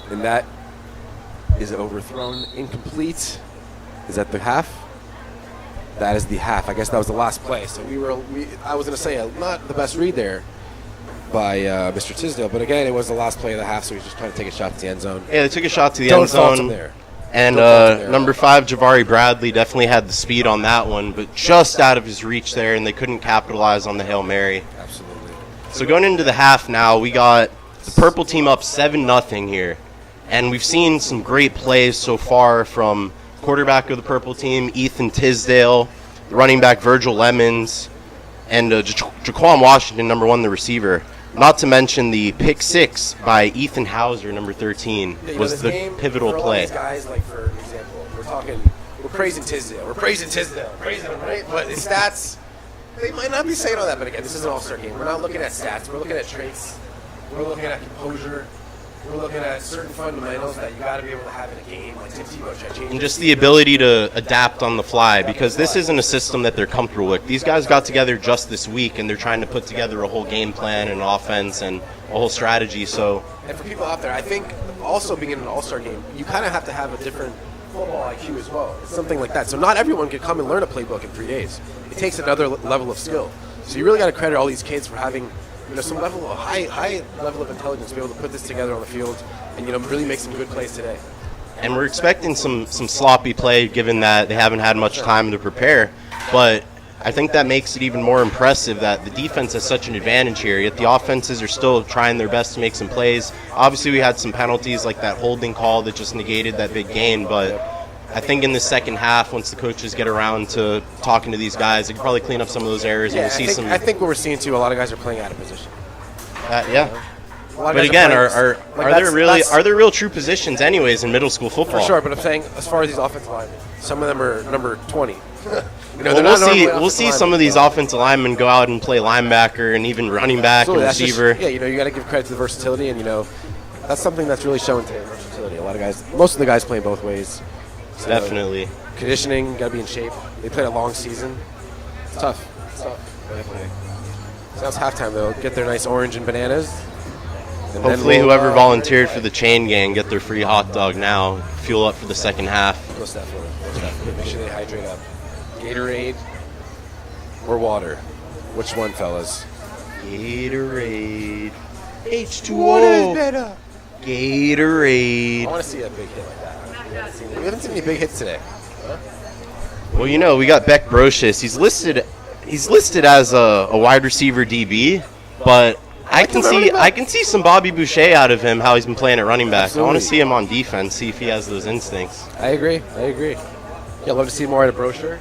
And that is overthrown, incomplete. Is that the half? That is the half. I guess that was the last play. So I was going to say not the best read there by Mr. Tisdale, but again, it was the last play of the half, so he was just trying to take a shot to the end zone. Yeah, they took a shot to the Don't end fault him zone. there. And Don't fault him there. number 5, Javari Bradley, definitely had the speed on that one, but just out of his reach there, and they couldn't capitalize on the Hail Mary. Absolutely. So going into the half now, we got the purple team up 7-0 here. And we've seen some great plays so far from quarterback of the purple team, Ethan Tisdale, the running back Virgil Lemons, and Jaquan Washington, number 1, the receiver. Not to mention the pick 6 by Ethan Hauser, number 13, was the pivotal for play. These guys, like for example, we're praising Tisdale, praising him, right? But his stats, they might not be saying all that. But again, this is an all-star game. We're not looking at stats. We're looking at traits. We're looking at composure. We're looking at certain fundamentals that you got to be able to have in a game, like Tim Tebow. And just the ability to adapt on the fly, because this isn't a system that they're comfortable with. These guys got together just this week, and they're trying to put together a whole game plan and offense and a whole strategy. So, and for people out there, I think also being in an all-star game, you kind of have to have a different football IQ as well. It's something like that. So not everyone can come and learn a playbook in 3 days. It takes another level of skill. So you really got to credit all these kids for having some level of high level of intelligence to be able to put this together on the field and really make some good plays today. and we're expecting some sloppy play given that they haven't had much time to prepare. But I think that makes it even more impressive that the defense has such an advantage here, yet the offenses are still trying their best to make some plays. Obviously, we had some penalties like that holding call that just negated that big gain, but I think in the second half, once the coaches get around to talking to these guys, they can probably clean up some of those errors, and we'll see some. I think what we're seeing too, a lot of guys are playing out of position. Yeah. But again, are there real true positions anyways in middle school football? For sure, but I'm saying as far as these offensive linemen, some of them are number 20. We'll see some of these offensive linemen go out and play linebacker and even running back and receiver. You got to give credit to the versatility, and that's something that's really shown today. Versatility. A lot of guys, most of the guys playing both ways. So, definitely. conditioning, got to be in shape. They played a long season. It's tough. It's tough. Definitely. So now it's halftime, though. Get their nice orange and bananas. And then Hopefully, we'll, whoever volunteered for the chain gang get their free hot dog now. Fuel up for the second half. Most definitely. Most definitely. Make sure they hydrate up. Gatorade or water? Which one, fellas? Gatorade. H2O. better? Gatorade. I want to see a big hit like that. We haven't seen any big hits today. Well, you know, we got Beck Brocious. He's listed as a wide receiver DB, but I can see some Bobby Boucher out of him, how he's been playing at running back. Absolutely. I want to see him on defense, see if he has those instincts. I agree. Yeah, love to see more out of Brocious.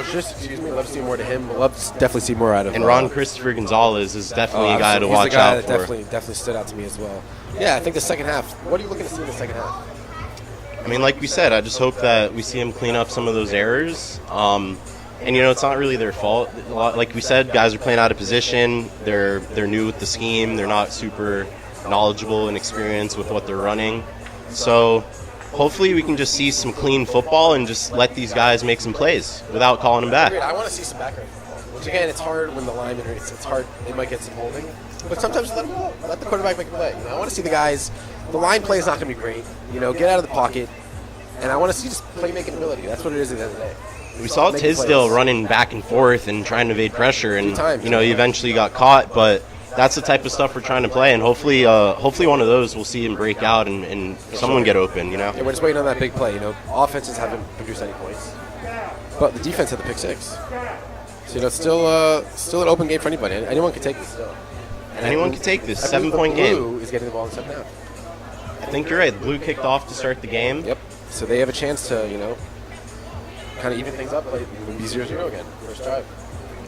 Excuse me. Love to see more to him. Love to definitely see more out of. And Ron Christopher Gonzalez is definitely a guy to watch He's the guy out that for. definitely stood out to me as well. Yeah, I think the second half. What are you looking to see in the second half? I mean, like we said, I just hope that we see him clean up some of those errors. And, you know, it's not really their fault. Like we said, guys are playing out of position. They're new with the scheme. They're not super knowledgeable and experienced with what they're running. So hopefully we can just see some clean football and just let these guys make some plays without calling them back. I want to see some background football. Which, again, it's hard when the linemen it's hard. They might get some holding. But sometimes let them go. Let the quarterback make a play. You know, I want to see the guys. The line play is not going to be great. You know, get out of the pocket. And I want to see just playmaking ability. That's what it is at the end of the day. We saw Make Tisdale plays. running back and forth and trying to evade pressure, and times. you know he eventually got caught. But that's the type of stuff we're trying to play, and hopefully one of those we'll see him break out and someone get open. You know. Yeah, we're just waiting on that big play. You know, offenses haven't produced any points, but the defense had the pick six. So you know, it's still an open game for anybody. Anyone can take this still. And Anyone can take this I believe 7-point the game. Blue is getting the ball in the second half. I think you're right. The Blue kicked off to start the game. Yep. So they have a chance to, you know, kind of even things up, like be 0-0 again, first drive.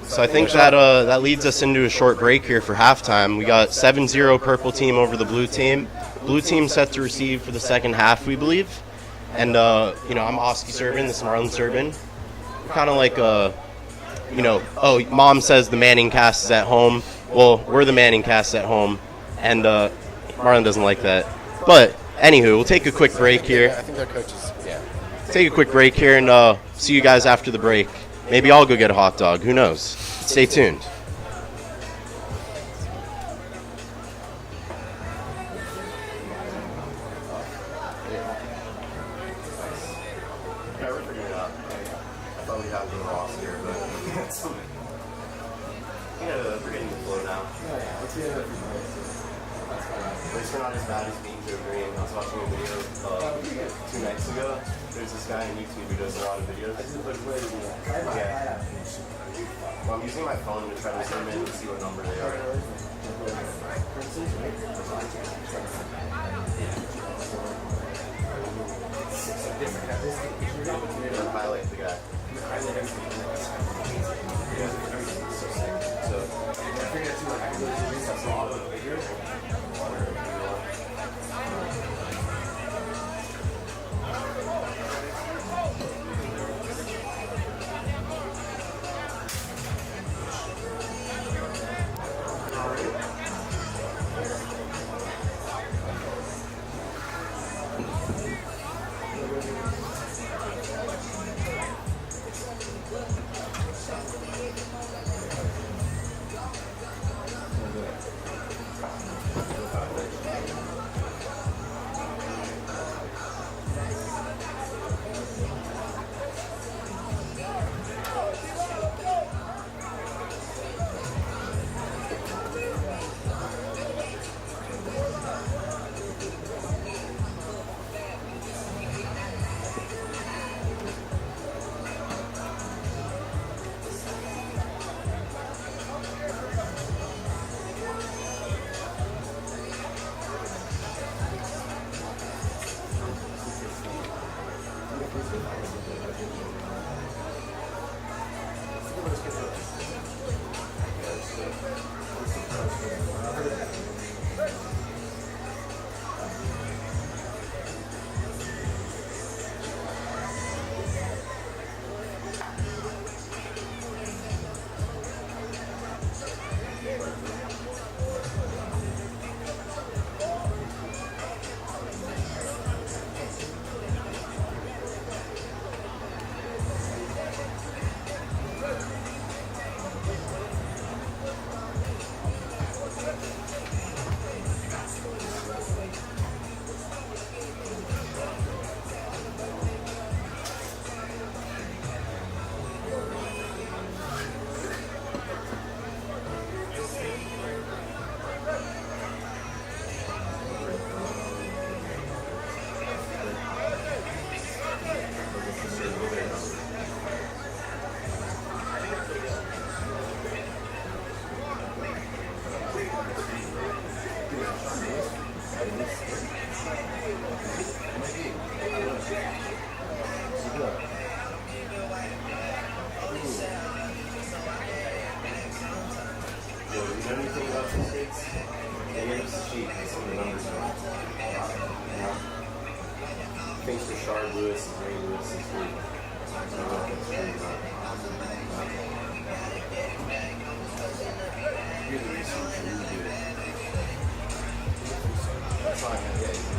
So I think that leads us into a short break here for halftime. We got 7-0 purple team over the blue team. Blue team set to receive for the second half, we believe. And, you know, I'm Oski Serban, this is Marlon Serban. We're kind of like, you know, oh, Mom says the Manning cast is at home. Well, we're the Manning cast at home. And Marlon doesn't like that. But, anywho, we'll take a quick break here. I think their coaches, yeah. Take a quick break here and see you guys after the break. Maybe I'll go get a hot dog. Who knows? Stay tuned. We're getting the flow now. At least we're not as bad as being Joe Green. I was watching a video 2 nights ago. There's this guy on YouTube who does a lot of videos. Yeah. Well, I'm using my phone to try to zoom in and see what number they are. Highlight the guy. Anything about the states? They gave us a sheet and some of the numbers are on. Thanks to Shard Lewis and Ray Lewis this week. I don't know if that's true or not. You're the researcher, you do it. That's all I got. Yeah,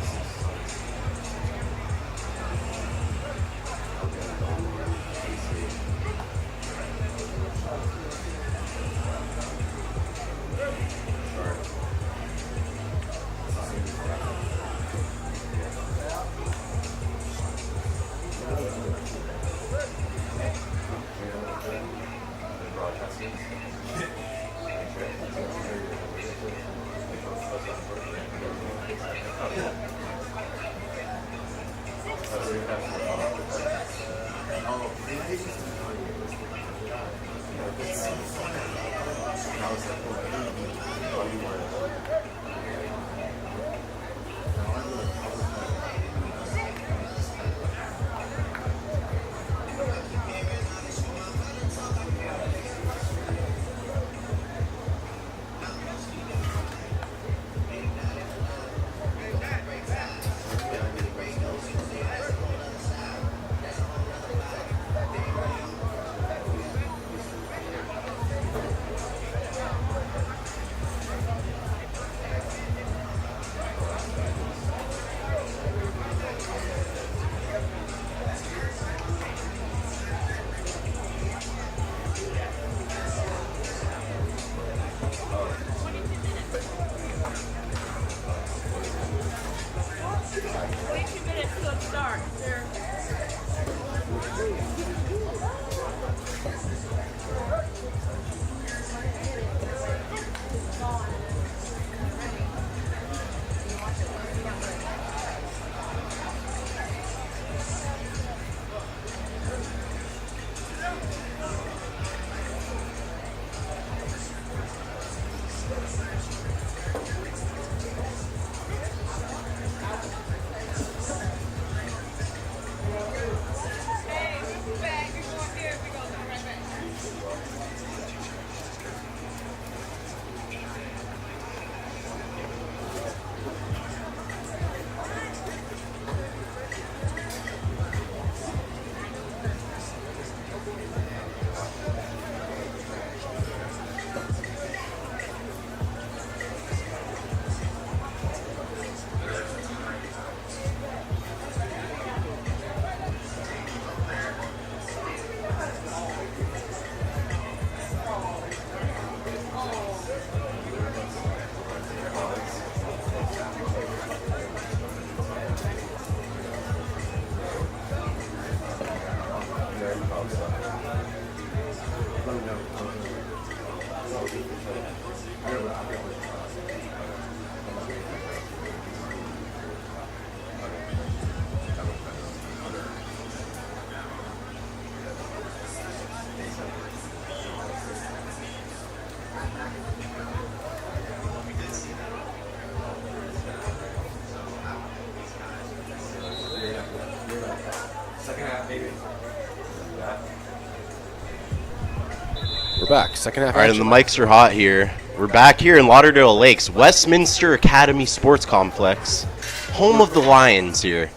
We're back. Second half. All right, and the mics are hot here. We're back here in Lauderdale Lakes, Westminster Academy Sports Complex, home of the Lions here.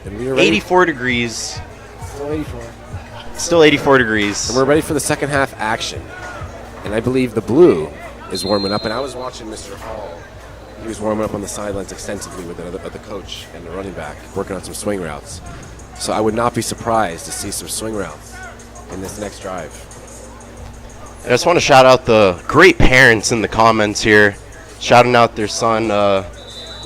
And we are ready. 84 degrees. Still 84. Still 84 degrees. And we're ready for the second half action. And I believe the blue is warming up. And I was watching Mr. Hall. He was warming up on the sidelines extensively with the coach and the running back, working on some swing routes. So I would not be surprised to see some swing routes in this next drive. I just want to shout out the great parents in the comments here, shouting out their son,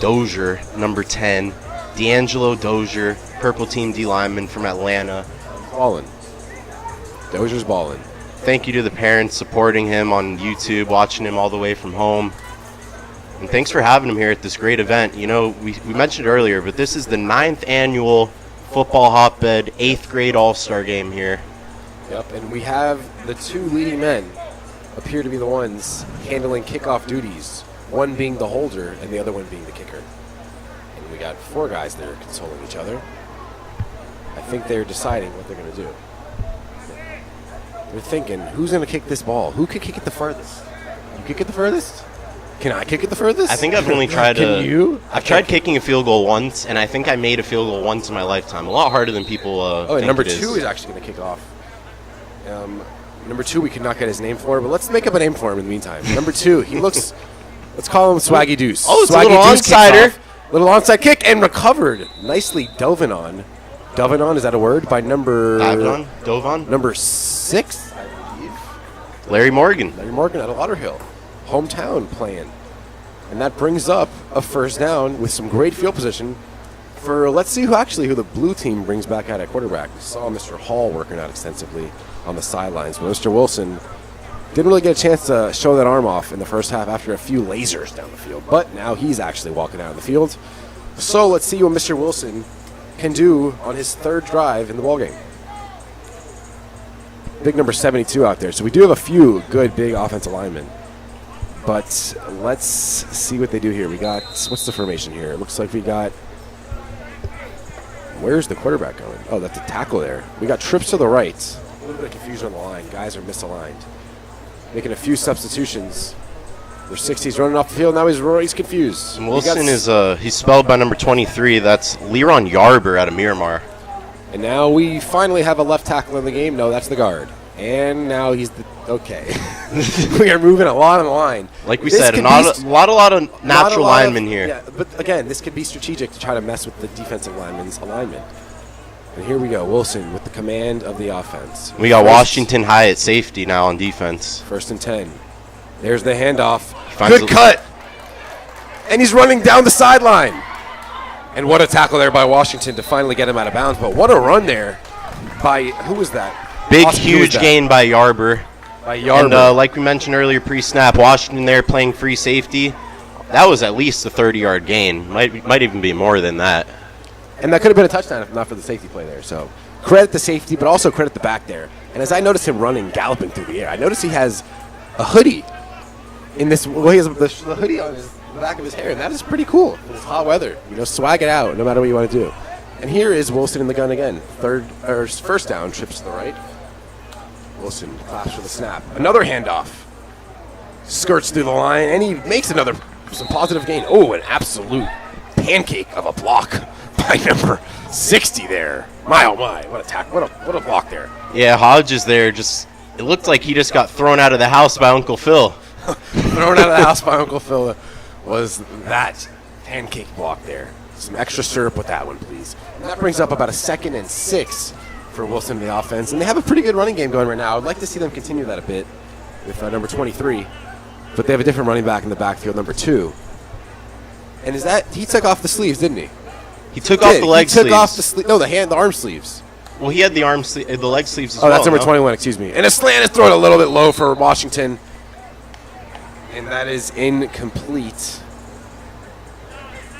Dozier, number 10, D'Angelo Dozier, Purple Team D lineman from Atlanta. Ballin'. Dozier's ballin'. Thank you to the parents supporting him on YouTube, watching him all the way from home. And thanks for having him here at this great event. You know, we mentioned earlier, but this is the 9th annual Football Hotbed 8th grade All-Star game here. Yep, and we have the two leading men appear to be the ones handling kickoff duties, one being the holder and the other one being the kicker. And We got 4 guys there consoling each other. I think they're deciding what they're going to do. They're thinking, who's going to kick this ball? Who could kick it the furthest? You kick it the furthest? Can I kick it the furthest? I think I've only tried Can you? I've tried kicking a field goal once, and I think I made a field goal once in my lifetime. A lot harder than people and think number it 2 is actually going to kick off. Number 2, we could not get his name for, but let's make up a name for him in the meantime. Number 2, he looks, let's call him Swaggy Deuce. Oh, it's Swaggy a little Deuce kicks onside-er. off. Little onside kick and recovered. Nicely dove on. Dove on, is that a word? By number... Dove on? Number 6, I believe. Larry Morgan. Larry Morgan out of Lauderhill. Hometown playing. And that brings up a first down with some great field position for, let's see who the blue team brings back out at quarterback. We saw Mr. Hall working out extensively on the sidelines, but Mr. Wilson didn't really get a chance to show that arm off in the first half after a few lasers down the field. But now he's actually walking out of the field. So let's see what Mr. Wilson can do on his 3rd drive in the ballgame. Big number 72 out there. So we do have a few good big offensive linemen. But let's see what they do here. We got, what's the formation here? It looks like we got, where's the quarterback going? Oh, that's the tackle there. We got trips to the right. A little bit of confusion on the line. Guys are misaligned. Making a few substitutions. Their 60's running off the field. Now he's confused. And Wilson he's spelled by number 23. That's Leron Yarber out of Miramar. And now we finally have a left tackle in the game. No, that's the guard. And now he's okay. We are moving a lot on the line. Like we said, a lot of natural linemen here. Yeah, but again, this could be strategic to try to mess with the defensive lineman's alignment. And here we go, Wilson with the command of the offense. We got Washington High at safety now on defense. 1st and 10. There's the handoff. Good Good cut. And he's running down the sideline. And what a tackle there by Washington to finally get him out of bounds. But what a run there by, who was that? Big, Austin, who was huge that? gain by Yarber. By Yarber. And like we mentioned earlier, pre-snap, Washington there playing free safety. That was at least a 30-yard gain. Might even be more than that. And that could have been a touchdown if not for the safety play there. So credit the safety, but also credit the back there. And as I noticed him running, galloping through the air, I noticed he has a hoodie in this. Well, he has the hoodie on the back of his hair, and that is pretty cool. It's hot weather. Swag it out no matter what you want to do. And here is Wilson in the gun again. 1st down, trips to the right. Wilson claps for the snap. Another handoff. Skirts through the line, and he makes some positive gain. Oh, an absolute pancake of a block by number 60 there. My oh my, what a tackle, what a block there. Yeah, Hodge is there. It looked like he just got thrown out of the house by Uncle Phil. Thrown out of the house by Uncle Phil was that pancake block there. Some extra syrup with that one, please. And that brings up about a 2nd and 6 for Wilson in the offense. And they have a pretty good running game going right now. I would like to see them continue that a bit with number 23. But they have a different running back in the backfield, number 2. And he took off the sleeves, didn't he? He took off the leg sleeves. He took off the arm sleeves. Well, he had the leg sleeves as well. Oh, that's number 21, excuse me. And a slant is thrown a little bit low for Washington. And that is incomplete.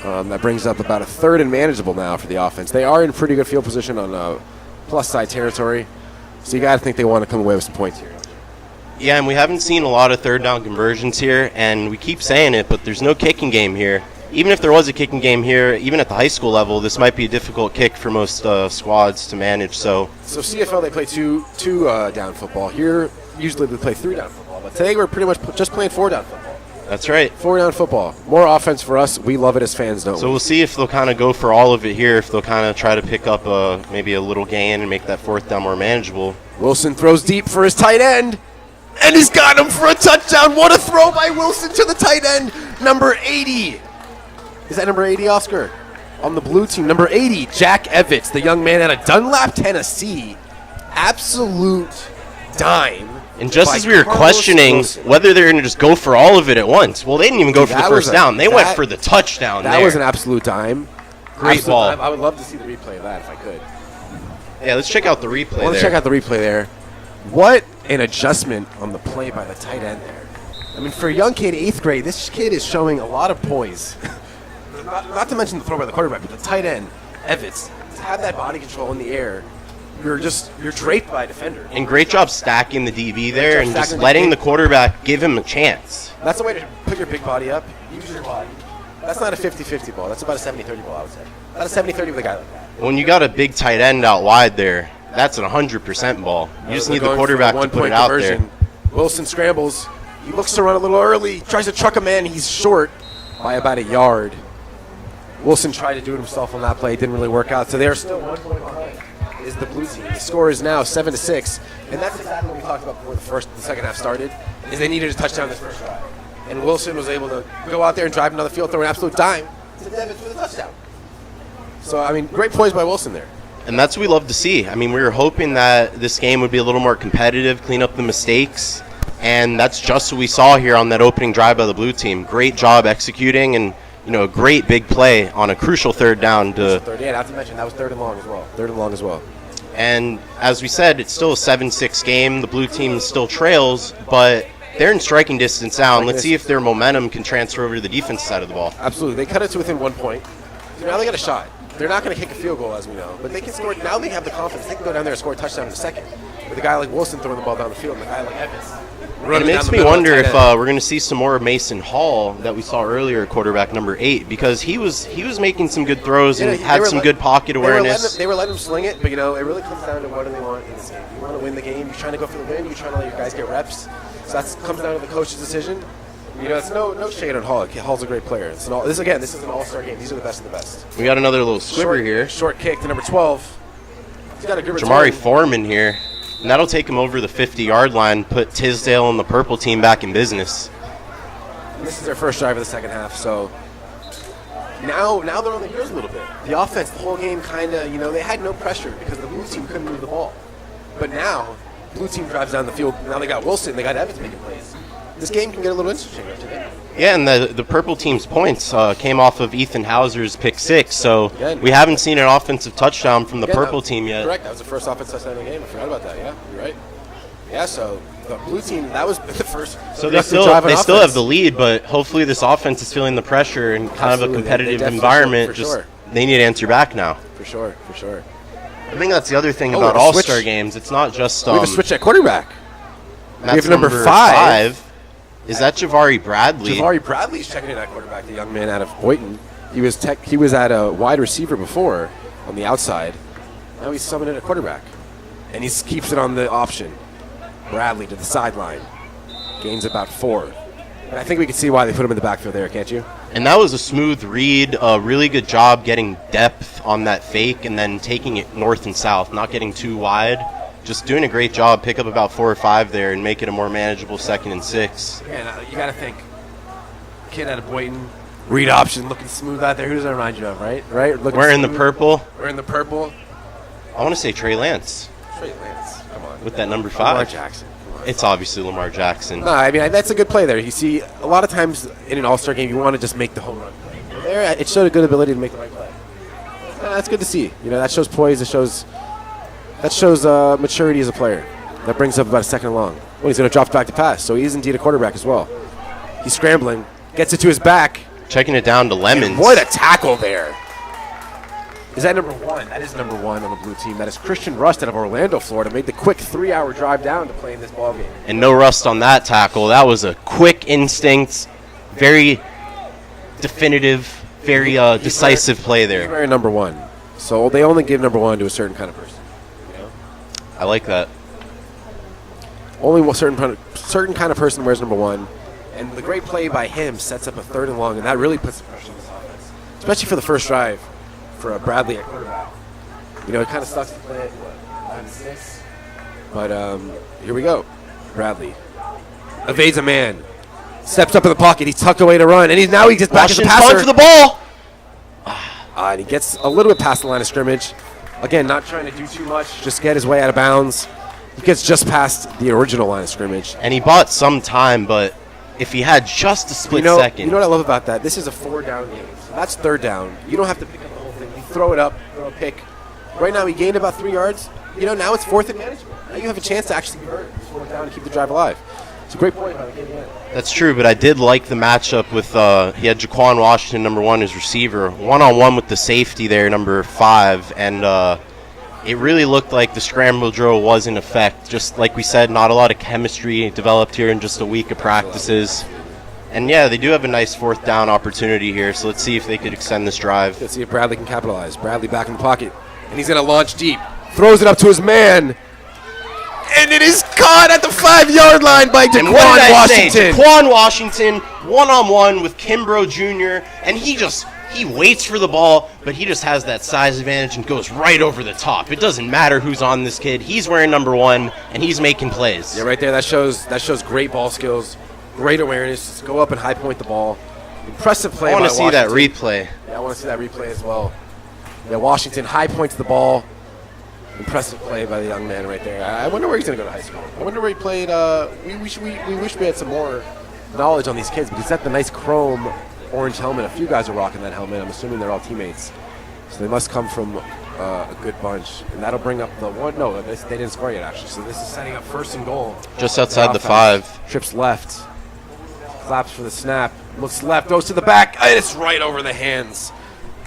That brings up about a 3rd and manageable now for the offense. They are in pretty good field position on plus side territory. So you got to think they want to come away with some points here. Yeah, and we haven't seen a lot of 3rd down conversions here, and we keep saying it, but there's no kicking game here. Even if there was a kicking game here, even at the high school level, this might be a difficult kick for most squads to manage. So CFL, they play two down football. Here, usually they play 3 down football. But today we're pretty much just playing 4 down football. That's right. 4 down football. More offense for us. We love it as fans, don't we? So we'll see if they'll kind of go for all of it here, if they'll kind of try to pick up maybe a little gain and make that 4th down more manageable. Wilson throws deep for his tight end. And he's got him for a touchdown. What a throw by Wilson to the tight end. Number 80. Is that number 80, Oscar? On the blue team, number 80, Jack Evitts, the young man out of Dunlap, Tennessee. Absolute dime. And just as we were questioning whether they're going to just go for all of it at once, well, they didn't even go for the first down. They went for the touchdown there. That was an absolute dime. Great ball. I would love to see the replay of that if I could. Yeah, let's check out the replay there. Let's check out the replay there. What an adjustment on the play by the tight end there. I mean, for a young kid, 8th grade, this kid is showing a lot of poise. not to mention the throw by the quarterback, but the tight end, Evitts, to have that body control in the air, you're draped by a defender. And great job stacking the DB there and just letting the quarterback give him a chance. That's the way to put your big body up. Use your body. That's not a 50-50 ball. That's about a 70-30 ball, I would say. About a 70-30 with a guy like that. When you got a big tight end out wide there, that's an 100% ball. You just need the quarterback to put it out there. Wilson scrambles. He looks to run a little early. Tries to truck a man. He's short by about a yard. Wilson tried to do it himself on that play. It didn't really work out. So they're still 1 point behind. Is the blue team. The score is now 7-6, and that's exactly what we talked about before the second half started. Is they needed a touchdown this first drive, and Wilson was able to go out there and drive another field, throw an absolute dime to Devitz with a touchdown. So I mean, great poise by Wilson there. And that's what we love to see. I mean, we were hoping that this game would be a little more competitive, clean up the mistakes, and that's just what we saw here on that opening drive by the blue team. Great job executing, and a great big play on a crucial third down. Yeah, not to mention that was third and long as well. And as we said, it's still a 7-6 game. The blue team still trails, but they're in striking distance now. And let's see if their momentum can transfer over to the defense side of the ball. Absolutely. They cut it to within 1 point. So now they got a shot. They're not going to kick a field goal, as we know. But they can score. Now they have the confidence. They can go down there and score a touchdown in a second. With a guy like Wilson throwing the ball down the field and a guy like Evans. And it makes me wonder if we're going to see some more of Mason Hall that we saw earlier, quarterback number 8, because he was making some good throws and had some good pocket awareness. They were letting him sling it, but it really comes down to what do they want in this game. You want to win the game. You're trying to go for the win. You're trying to let your guys get reps. So that comes down to the coach's decision. It's no shade on Hall. Hall's a great player. This is an all-star game. These are the best of the best. We got another little squibber here. Short kick to number 12. He's got a good return. Jamari Foreman here. And that'll take him over the 50-yard line, put Tisdale and the purple team back in business. And this is their first drive of the second half, so now they're on the heels a little bit. The offense, the whole game kind of, they had no pressure because the blue team couldn't move the ball. But now, blue team drives down the field. Now they got Wilson, they got Evans making plays. This game can get a little interesting after that. Yeah, and the purple team's points came off of Ethan Hauser's pick 6, so we haven't seen an offensive touchdown from the purple team yet. Correct, that was the first offensive touchdown in the game. I forgot about that, yeah, you're right. Yeah, so the blue team, that was the first. So they still have the lead, but hopefully this offense is feeling the pressure and kind of a competitive environment. They need to answer back now. For sure. I think that's the other thing about all-star games. It's not just we have a switch at quarterback. We have number 5. Is that Javari Bradley? Javari Bradley's checking in at quarterback, the young man out of Boynton. He was at a wide receiver before on the outside. Now he's subbing in at quarterback. And he keeps it on the option. Bradley to the sideline. Gains about 4. And I think we can see why they put him in the backfield there, can't you? And that was a smooth read. A really good job getting depth on that fake and then taking it north and south, not getting too wide. Just doing a great job, pick up about 4 or 5 there and make it a more manageable 2nd and 6. And you got to think, kid out of Boynton, read option, looking smooth out there. Who does that remind you of, right? Wearing the purple. Wearing the purple. I want to say Trey Lance. Trey Lance, come on. With that number 5. Lamar Jackson. It's obviously Lamar Jackson. No, I mean, that's a good play there. You see, a lot of times in an all-star game, you want to just make the home run play. There, it showed a good ability to make the right play. That's good to see. That shows poise. That shows maturity as a player. That brings up about a 2nd and long. Well, he's going to drop back to pass, so he is indeed a quarterback as well. He's scrambling, gets it to his back. Checking it down to Lemons. And what a tackle there. Is that number 1? That is number 1 on the blue team. That is Christian Rust out of Orlando, Florida. Made the quick 3-hour drive down to play in this ballgame. And no rust on that tackle. That was a quick instinct, very definitive, very decisive play there. He's wearing number 1. So they only give number 1 to a certain kind of person. I like that. Only a certain kind of person wears number 1. And the great play by him sets up a 3rd and long, and that really puts the pressure on this offense. Especially for the first drive for Bradley at quarterback. It kind of sucks to play at 9-6. But here we go. Bradley evades a man. Steps up in the pocket. He's tucked away to run. And now he gets back as a passer. For the ball. And he gets a little bit past the line of scrimmage. Again, not trying to do too much. Just get his way out of bounds. He gets just past the original line of scrimmage. And he bought some time, but if he had just a split second. You know what I love about that? This is a 4-down game. So that's 3rd down. You don't have to pick up the whole thing. You throw it up, throw a pick. Right now he gained about 3 yards. Now it's 4th and manageable. Now you have a chance to actually convert it. 4th down to keep the drive alive. It's a great point by the kid again. That's true, but I did like the matchup with he had Jaquan Washington, number 1, as receiver, 1-on-1 with the safety there, number 5, and it really looked like the scramble drill was in effect. Just like we said, not a lot of chemistry developed here in just a week of practices. And yeah, they do have a nice 4th down opportunity here, so let's see if they could extend this drive. Let's see if Bradley can capitalize. Bradley back in the pocket, and he's going to launch deep. Throws it up to his man, and it is caught at the 5-yard line by And what did Daquan I say? Washington. Daquan Washington, one-on-one with Kimbrough Jr., and he waits for the ball, but he just has that size advantage and goes right over the top. It doesn't matter who's on this kid. He's wearing number 1, and he's making plays. Yeah, right there. That shows great ball skills, great awareness. Just go up and high point the ball. Impressive play. I want by to see that Washington. replay. Yeah, I want to see that replay as well. Yeah, Washington high points the ball. Impressive play by the young man right there. I wonder where he's going to go to high school. I wonder where he played. We wish we had some more knowledge on these kids, but he's got the nice chrome orange helmet. A few guys are rocking that helmet. I'm assuming they're all teammates. So they must come from a good bunch. And that'll bring up the one. No, they didn't score yet, actually. So this is setting up 1st and goal. Just outside the Offense. 5. Trips left. Claps for the snap. Looks left. Goes to the back. And it's right over the hands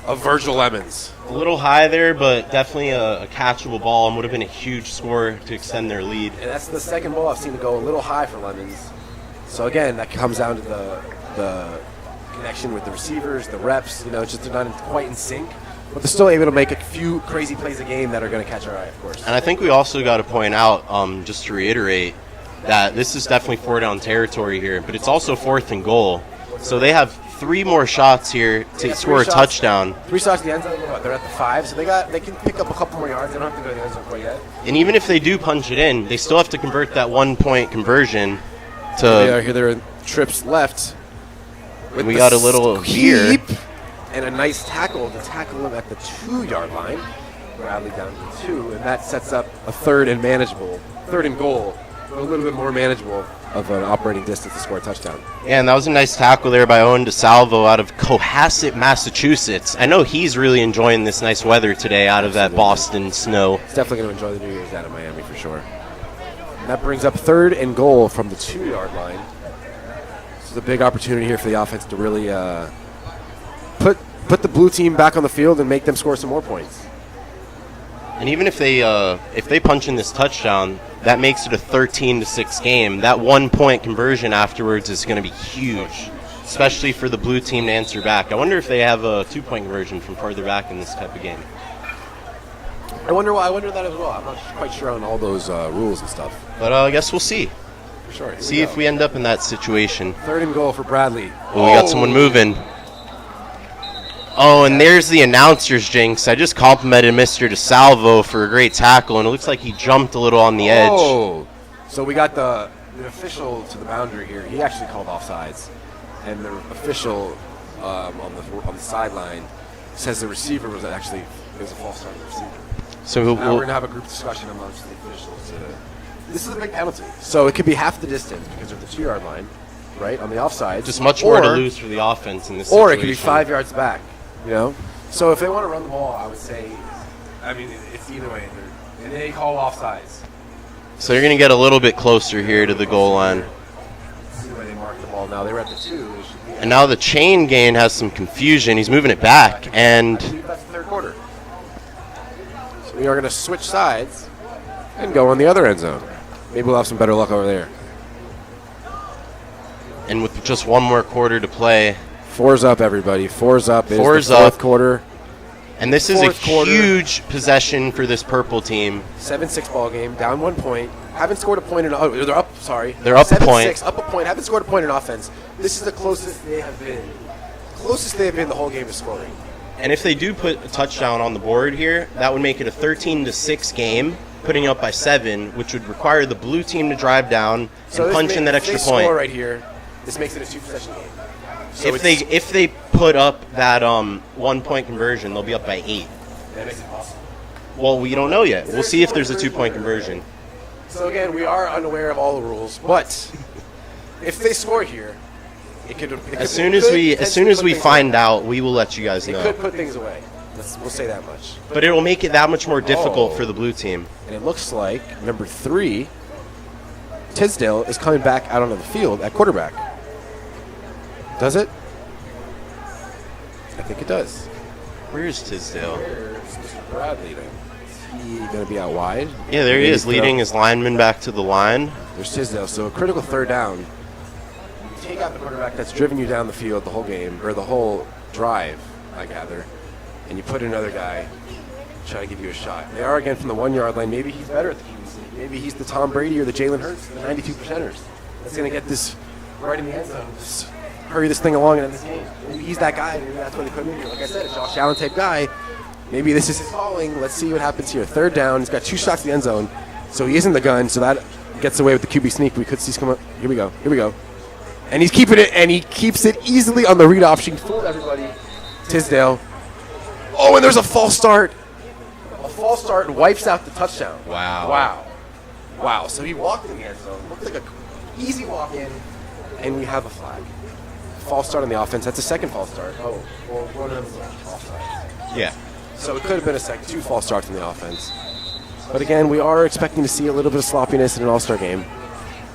of Virgil Lemons. A little high there, but definitely a catchable ball and would have been a huge score to extend their lead. And that's the second ball I've seen to go a little high for Lemons. So again, that comes down to the connection with the receivers, the reps. Just they're not quite in sync, but they're still able to make a few crazy plays a game that are going to catch our eye, of course. And I think we also got to point out, just to reiterate, that this is definitely 4-down territory here, but it's also 4th and goal. So they have 3 more shots here to score a touchdown. 3 shots in the end zone. They're at the 5, so they can pick up a couple more yards. They don't have to go to the end zone quite yet. And even if they do punch it in, they still have to convert that 1-point conversion to. They're in trips left. We got a little veer. And a nice tackle to tackle him at the 2-yard line. Bradley down to 2, and that sets up a 3rd and goal, a little bit more manageable of an operating distance to score a touchdown. Yeah, and that was a nice tackle there by Owen DeSalvo out of Cohasset, Massachusetts. I know he's really enjoying this nice weather today out of that Boston snow. He's definitely going to enjoy the New Year's out of Miami for sure. And that brings up 3rd and goal from the 2-yard line. This is a big opportunity here for the offense to really put the blue team back on the field and make them score some more points. And even if they punch in this touchdown, that makes it a 13-6 game. That 1-point conversion afterwards is going to be huge, especially for the blue team to answer back. I wonder if they have a 2-point conversion from further back in this type of game. I wonder that as well. I'm not quite sure on all those rules and stuff. But I guess we'll see. For sure. See if we end up in that situation. 3rd and goal for Bradley. Oh, we got someone moving. Oh, and there's the announcer's jinx. I just complimented Mr. DeSalvo for a great tackle, and it looks like he jumped a little on the edge. Oh, so we got the official to the boundary here. He actually called offsides, and the official on the sideline says the receiver was a false start on the receiver. So Now we're gonna have a group discussion amongst the officials. This is a big penalty, so it could be half the distance because of the 2-yard line, right on the offside. just much more to lose for the offense in this Or situation. it could be 5 yards back. So if they want to run the ball, I would say, it's either way. And they call offsides. So you're going to get a little bit closer here to the goal line. See the way they mark the ball now. They were at the 2. And now the chain gain has some confusion. He's moving it back, I and believe that's the 3rd quarter. So we are going to switch sides and go on the other end zone. Maybe we'll have some better luck over there. and with just one more quarter to play. 4's up, everybody. 4's up. It is the 4's up. 4th quarter. And this is a Fourth quarter. huge possession for this purple team. 7-6 ball game. Down 1 point. Haven't scored a point in. Oh, they're up. Sorry. They're up a 7-6, point. Up a point. Haven't scored a point in offense. This is the closest they have been. Closest they have been the whole game to scoring. And if they do put a touchdown on the board here, that would make it a 13-6 game, putting up by 7, which would require the blue team to drive down and punch in that extra if they point. score right here, this makes it a 2-possession game. So If they put up that 1 point conversion, they'll be up by 8. that makes it possible. Well, we don't know yet. We'll see if there's a 2-point conversion. So again, we are unaware of all the rules, but if they score here, it could. As soon as we find out, we will let you guys it know. could put things away. We'll say that much. But it will make it that much more difficult Oh. for the blue team. And it looks like number 3, Tisdale, is coming back out onto the field at quarterback. Does it? I think it does. Where's Tisdale? Where's Mr. Bradley then? Is he going to be out wide? Yeah, there he Maybe is, leading his lineman back to the line. There's Tisdale. So a critical 3rd down. take out the quarterback that's driven you down the field the whole game, or the whole drive, I gather, and you put another guy, try to give you a shot. They are, again, from the 1 yard line. Maybe he's better at the QB sneak. Maybe he's the Tom Brady or the Jalen Hurts, the 92 percenters. That's going to get this right in the end zone. Just hurry this thing along and end this game. Maybe he's that guy. Maybe that's what they put him in here. Like I said, a Josh Allen type guy. Maybe this is his calling. Let's see what happens here. Third down. He's got 2 shots in the end zone. So he isn't the gun. So that gets away with the QB sneak. We could see come up. Here we go. Here we go. And he's keeping it, and he keeps it easily on the read option. Fooled everybody. Tisdale. Oh, and there's a false start. A false start wipes out the touchdown. Wow. So he walked in the end zone. Looked like an easy walk in, and we have a flag. False start on the offense. That's a second false start. Oh, well, one of them was offside. Yeah. So it could have been a second, 2 false starts on the offense. But again, we are expecting to see a little bit of sloppiness in an all-star game.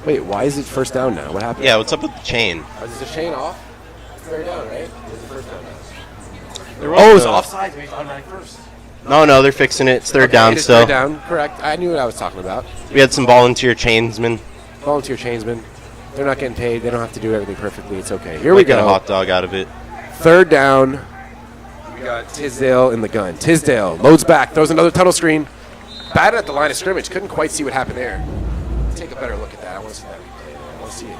Wait, why is it first down now? What happened? Yeah, what's up with the chain? Is the chain off? It's third down, right? It's the first down now. Oh, it's offside. Maybe automatic first. No, they're fixing it. It's third down it is still. Third down, correct. I knew what I was talking about. We had some volunteer chainsmen. Volunteer chainsmen. They're not getting paid. They don't have to do everything perfectly. It's okay. Here we Get a go. hot dog out of it. Third down. We got Tisdale in the gun. Tisdale loads back, throws another tunnel screen. Batted at the line of scrimmage. Couldn't quite see what happened there. Take a better look at that. I want to see that replay. I want to see it.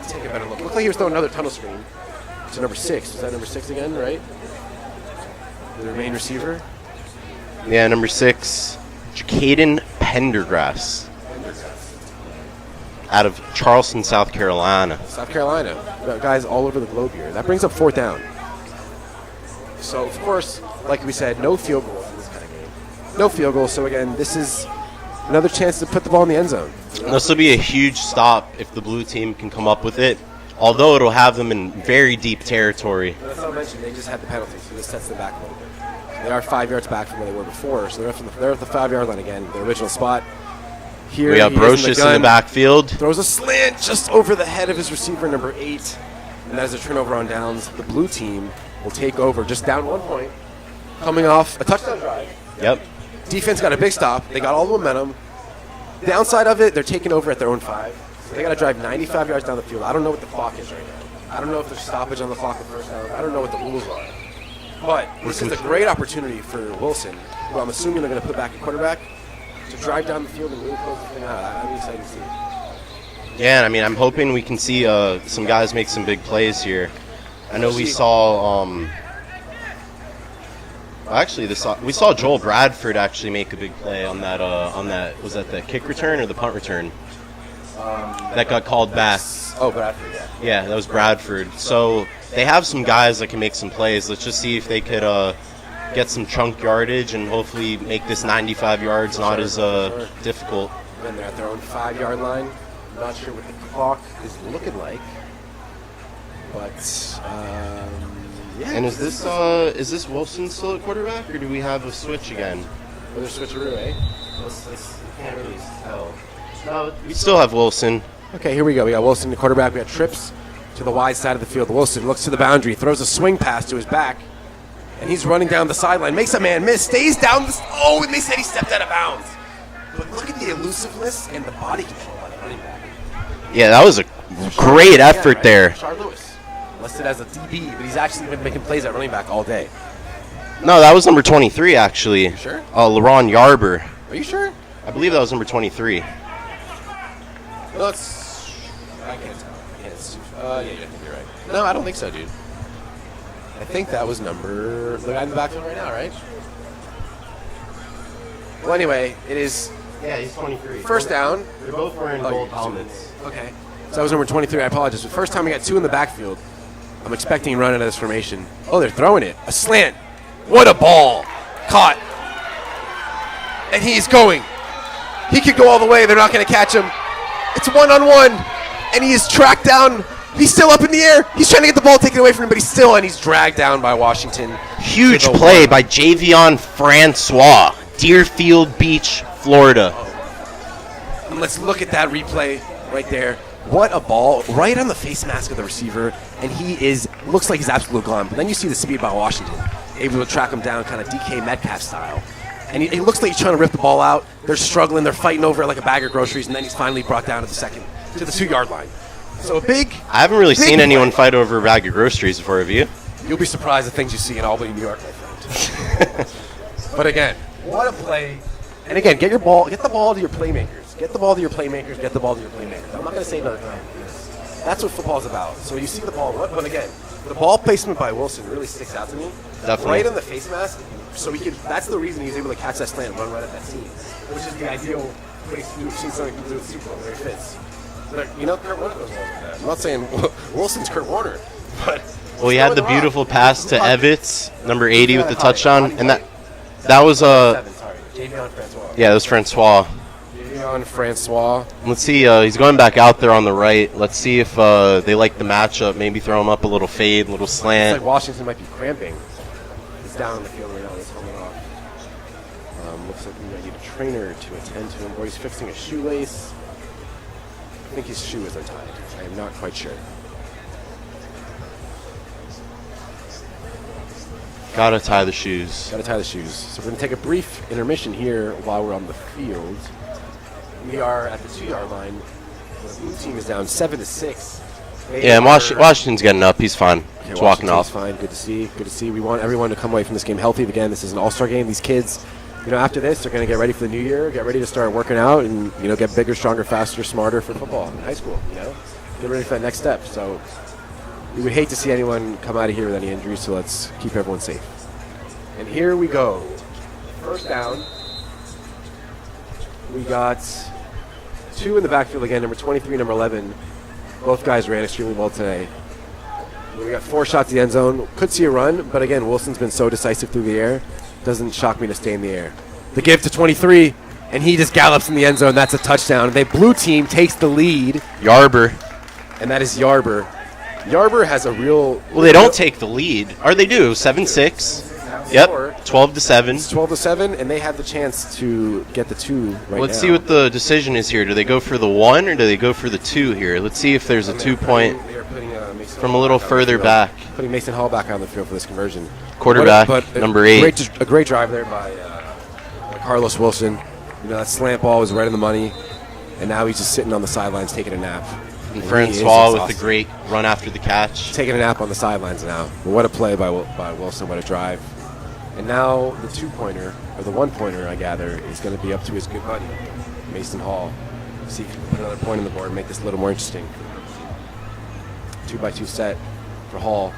Take a better look. Looked like he was throwing another tunnel screen to number 6. Is that number 6 again, right? The main receiver? Yeah, number 6, Jacaden Pendergrass. Out of Charleston, South Carolina. South Carolina. We got guys all over the globe here. That brings up 4th down. So, of course, like we said, no field goal in this kind of game. No field goal. So, again, this is another chance to put the ball in the end zone. This will be a huge stop if the blue team can come up with it, although it'll have them in very deep territory. That's not mentioned. They just had the penalty, so this sets them back a little bit. They are 5 yards back from where they were before, so they're at the 5-yard line again, the original spot. Here We got Brocious in the backfield. Throws a slant just over the head of his receiver, number 8. And that is a turnover on downs. The blue team will take over, just down 1 point, coming off a touchdown drive. Yep. Defense got a big stop. They got all the momentum. Downside of it, they're taking over at their own 5. So they got to drive 95 yards down the field. I don't know what the clock is right now. I don't know if there's stoppage on the clock at first down. I don't know what the rules are. But this is a great opportunity for Wilson, who I'm assuming they're going to put back at quarterback, to drive down the field and really close the thing out. I'm excited to see it. Yeah, I mean, I'm hoping we can see some guys make some big plays here. I know we saw, we saw Joel Bradford actually make a big play on that. Was that the kick return or the punt return? That got called back. Oh, Bradford, yeah. Yeah, that was Bradford. So they have some guys that can make some plays. Let's just see if they could get some chunk yardage and hopefully make this 95 yards not as difficult. And they're at their own 5-yard line. Not sure what the clock is looking like, but yeah. And is this Wilson still at quarterback, or do we have a switch again? Another switcheroo, eh? We can't really tell. No, we still have Wilson. Okay, here we go. We got Wilson, the quarterback. We got trips to the wide side of the field. Wilson looks to the boundary, throws a swing pass to his back, and he's running down the sideline. Makes a man miss, stays down. And they said he stepped out of bounds. But look at the elusiveness and the body control by the running back. Yeah, that was a great effort there. Rashard Lewis, listed as a DB, but he's actually been making plays at running back all day. No, that was number 23, actually. You sure? LaRon Yarber. Are you sure? I believe that was number 23. No, it's... I can't tell. Yeah, I think you're right. No, I don't think so, dude. I think that was number... The guy in the backfield right now, right? Well, anyway, it is... Yeah, he's 23. First down. They're both wearing gold helmets. Okay. So that was number 23. I apologize. The first time we got 2 in the backfield, I'm expecting run out of this formation. Oh, they're throwing it. A slant. What a ball. Caught. And he's going. He could go all the way. They're not going to catch him. It's 1-on-1. And he is tracked down. He's still up in the air. He's trying to get the ball taken away from him, but he's dragged down by Washington. Huge play by Javion Francois. Deerfield Beach, Florida. And let's look at that replay right there. What a ball, right on the face mask of the receiver, and looks like he's absolutely gone. But then you see the speed by Washington, able to track him down kind of DK Metcalf style. And he looks like he's trying to rip the ball out. They're struggling, they're fighting over it like a bag of groceries, and then he's finally brought down to the 2-yard line. So a big. I haven't really big seen anyone play. fight over a bag of groceries before, have you? You'll be surprised at things you see in Albany, New York, my friend. But again, what a play. And again, get the ball to your playmakers. Get the ball to your playmakers. Get the ball to your playmakers. I'm not going to say another time. That's what football's about. So you see the ball, but again, the ball placement by Wilson really sticks out to me. Definitely. Right on the face mask, so he could. That's the reason he's able to catch that slant and run right at that seam, which is the ideal place you've seen something do with Super Bowl where it fits. But Kurt Warner goes well with that. I'm not saying Wilson's Kurt Warner, but Well, he had the beautiful pass to Evitz, number 80 with the touchdown, and that was Javion Francois. yeah, that was Francois. Javion Francois. Let's see, he's going back out there on the right. Let's see if they like the matchup. Maybe throw him up a little fade, a little It's slant. like Washington might be cramping. He's down on the field right now. He's coming off. Looks like we might need a trainer to attend to him. Or he's fixing a shoelace. I think his shoe is untied. I am not quite sure. Gotta tie the shoes. Got to tie the shoes. So we're going to take a brief intermission here while we're on the field. We are at the 2-yard line. The blue team is down 7-6. Yeah, and Washington's getting up. He's fine. He's walking Washington's off. fine. Good to see. Good to see. We want everyone to come away from this game healthy. Again, this is an all-star game. These kids, after this, they're going to get ready for the new year, get ready to start working out, and get bigger, stronger, faster, smarter for football in high school. Get ready for that next step. So we would hate to see anyone come out of here with any injuries. So let's keep everyone safe. And here we go. First down. We got 2 in the backfield again, number 23 and number 11. Both guys ran extremely well today. We got 4 shots at the end zone. Could see a run, but again, Wilson's been so decisive through the air. Doesn't shock me to stay in the air. The give to 23, and he just gallops in the end zone. That's a touchdown. The blue team takes the lead, Yarber. and that is Yarber. Yarber has a real... Well, they don't take the lead. Or they do. 7-6. Yep. 12-7. It's 12-7, and they have the chance to get the 2 right now. Let's see what the decision is here. Do they go for the 1 or do they go for the 2 here? Let's see if there's a 2-point from a little further back. Putting Mason Hall back on the field for this conversion. Quarterback, number 8. A great drive there by Carlos Wilson. That slant ball was right in the money, and now he's just sitting on the sidelines taking a nap. And Francois with the great run after the catch. Taking a nap on the sidelines now. But what a play by Wilson, what a drive. And now the 2-pointer, or the 1-pointer, I gather, is going to be up to his good buddy, Mason Hall. See if he can put another point on the board and make this a little more interesting. 2-by-2 set for Hall.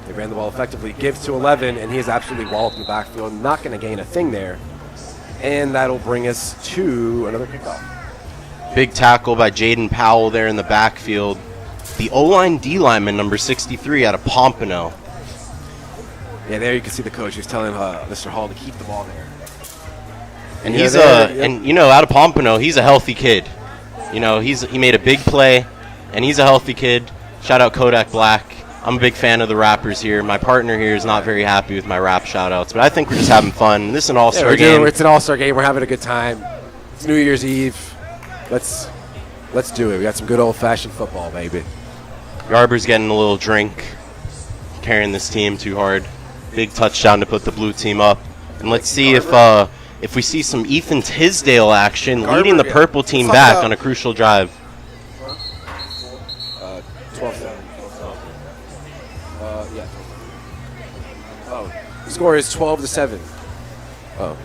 They ran the ball effectively. Gives to 11, and he is absolutely walloped in the backfield. Not going to gain a thing there. And that'll bring us to another kickoff. Big tackle by Jaden Powell there in the backfield. The O-line D-lineman, number 63, out of Pompano. Yeah, there you can see the coach who's telling Mr. Hall to keep the ball there. And he's out of Pompano, he's a healthy kid. He made a big play, and he's a healthy kid. Shout out Kodak Black. I'm a big fan of the rappers here. My partner here is not very happy with my rap shout-outs, but I think we're just having fun. This is an all-star game. It's an all-star game. We're having a good time. It's New Year's Eve. Let's do it. We got some good old-fashioned football, baby. Yarber's getting a little drink, carrying this team too hard. Big touchdown to put the blue team up. And let's see if we see some Ethan Tisdale action leading the purple team back on a crucial drive. 12-7. Yeah. Oh, the score is 12-7. Oh,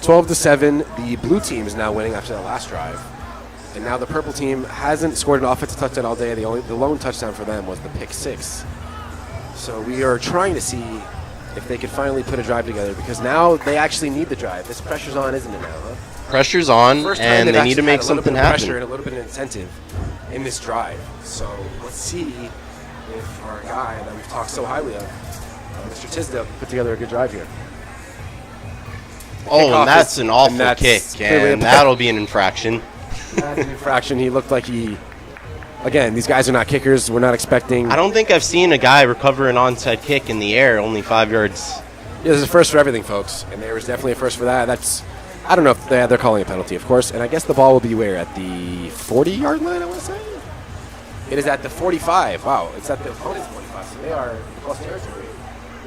12-7. The blue team is now winning after the last drive, and now the purple team hasn't scored an offensive touchdown all day. The lone touchdown for them was the pick 6. So we are trying to see if they could finally put a drive together, because now they actually need the drive. This pressure's on, isn't it now? Huh? Pressure's on, and they need to make something happen. Pressure and a little bit of incentive in this drive. So let's see if our guy that we've talked so highly of, Mr. Tisdale, can put together a good drive here. Oh, and that's an awful kick, and that'll be an infraction. That's an infraction. He looked like he... Again, these guys are not kickers. We're not expecting... I don't think I've seen a guy recover an onside kick in the air, only 5 yards. Yeah, there's a first for everything, folks, and there was definitely a first for that. That's... I don't know if they're calling a penalty, of course, and I guess the ball will be where? At the 40-yard line, I want to say? It is at the 45. Wow, it's at the opponent's 45, so they are plus territory.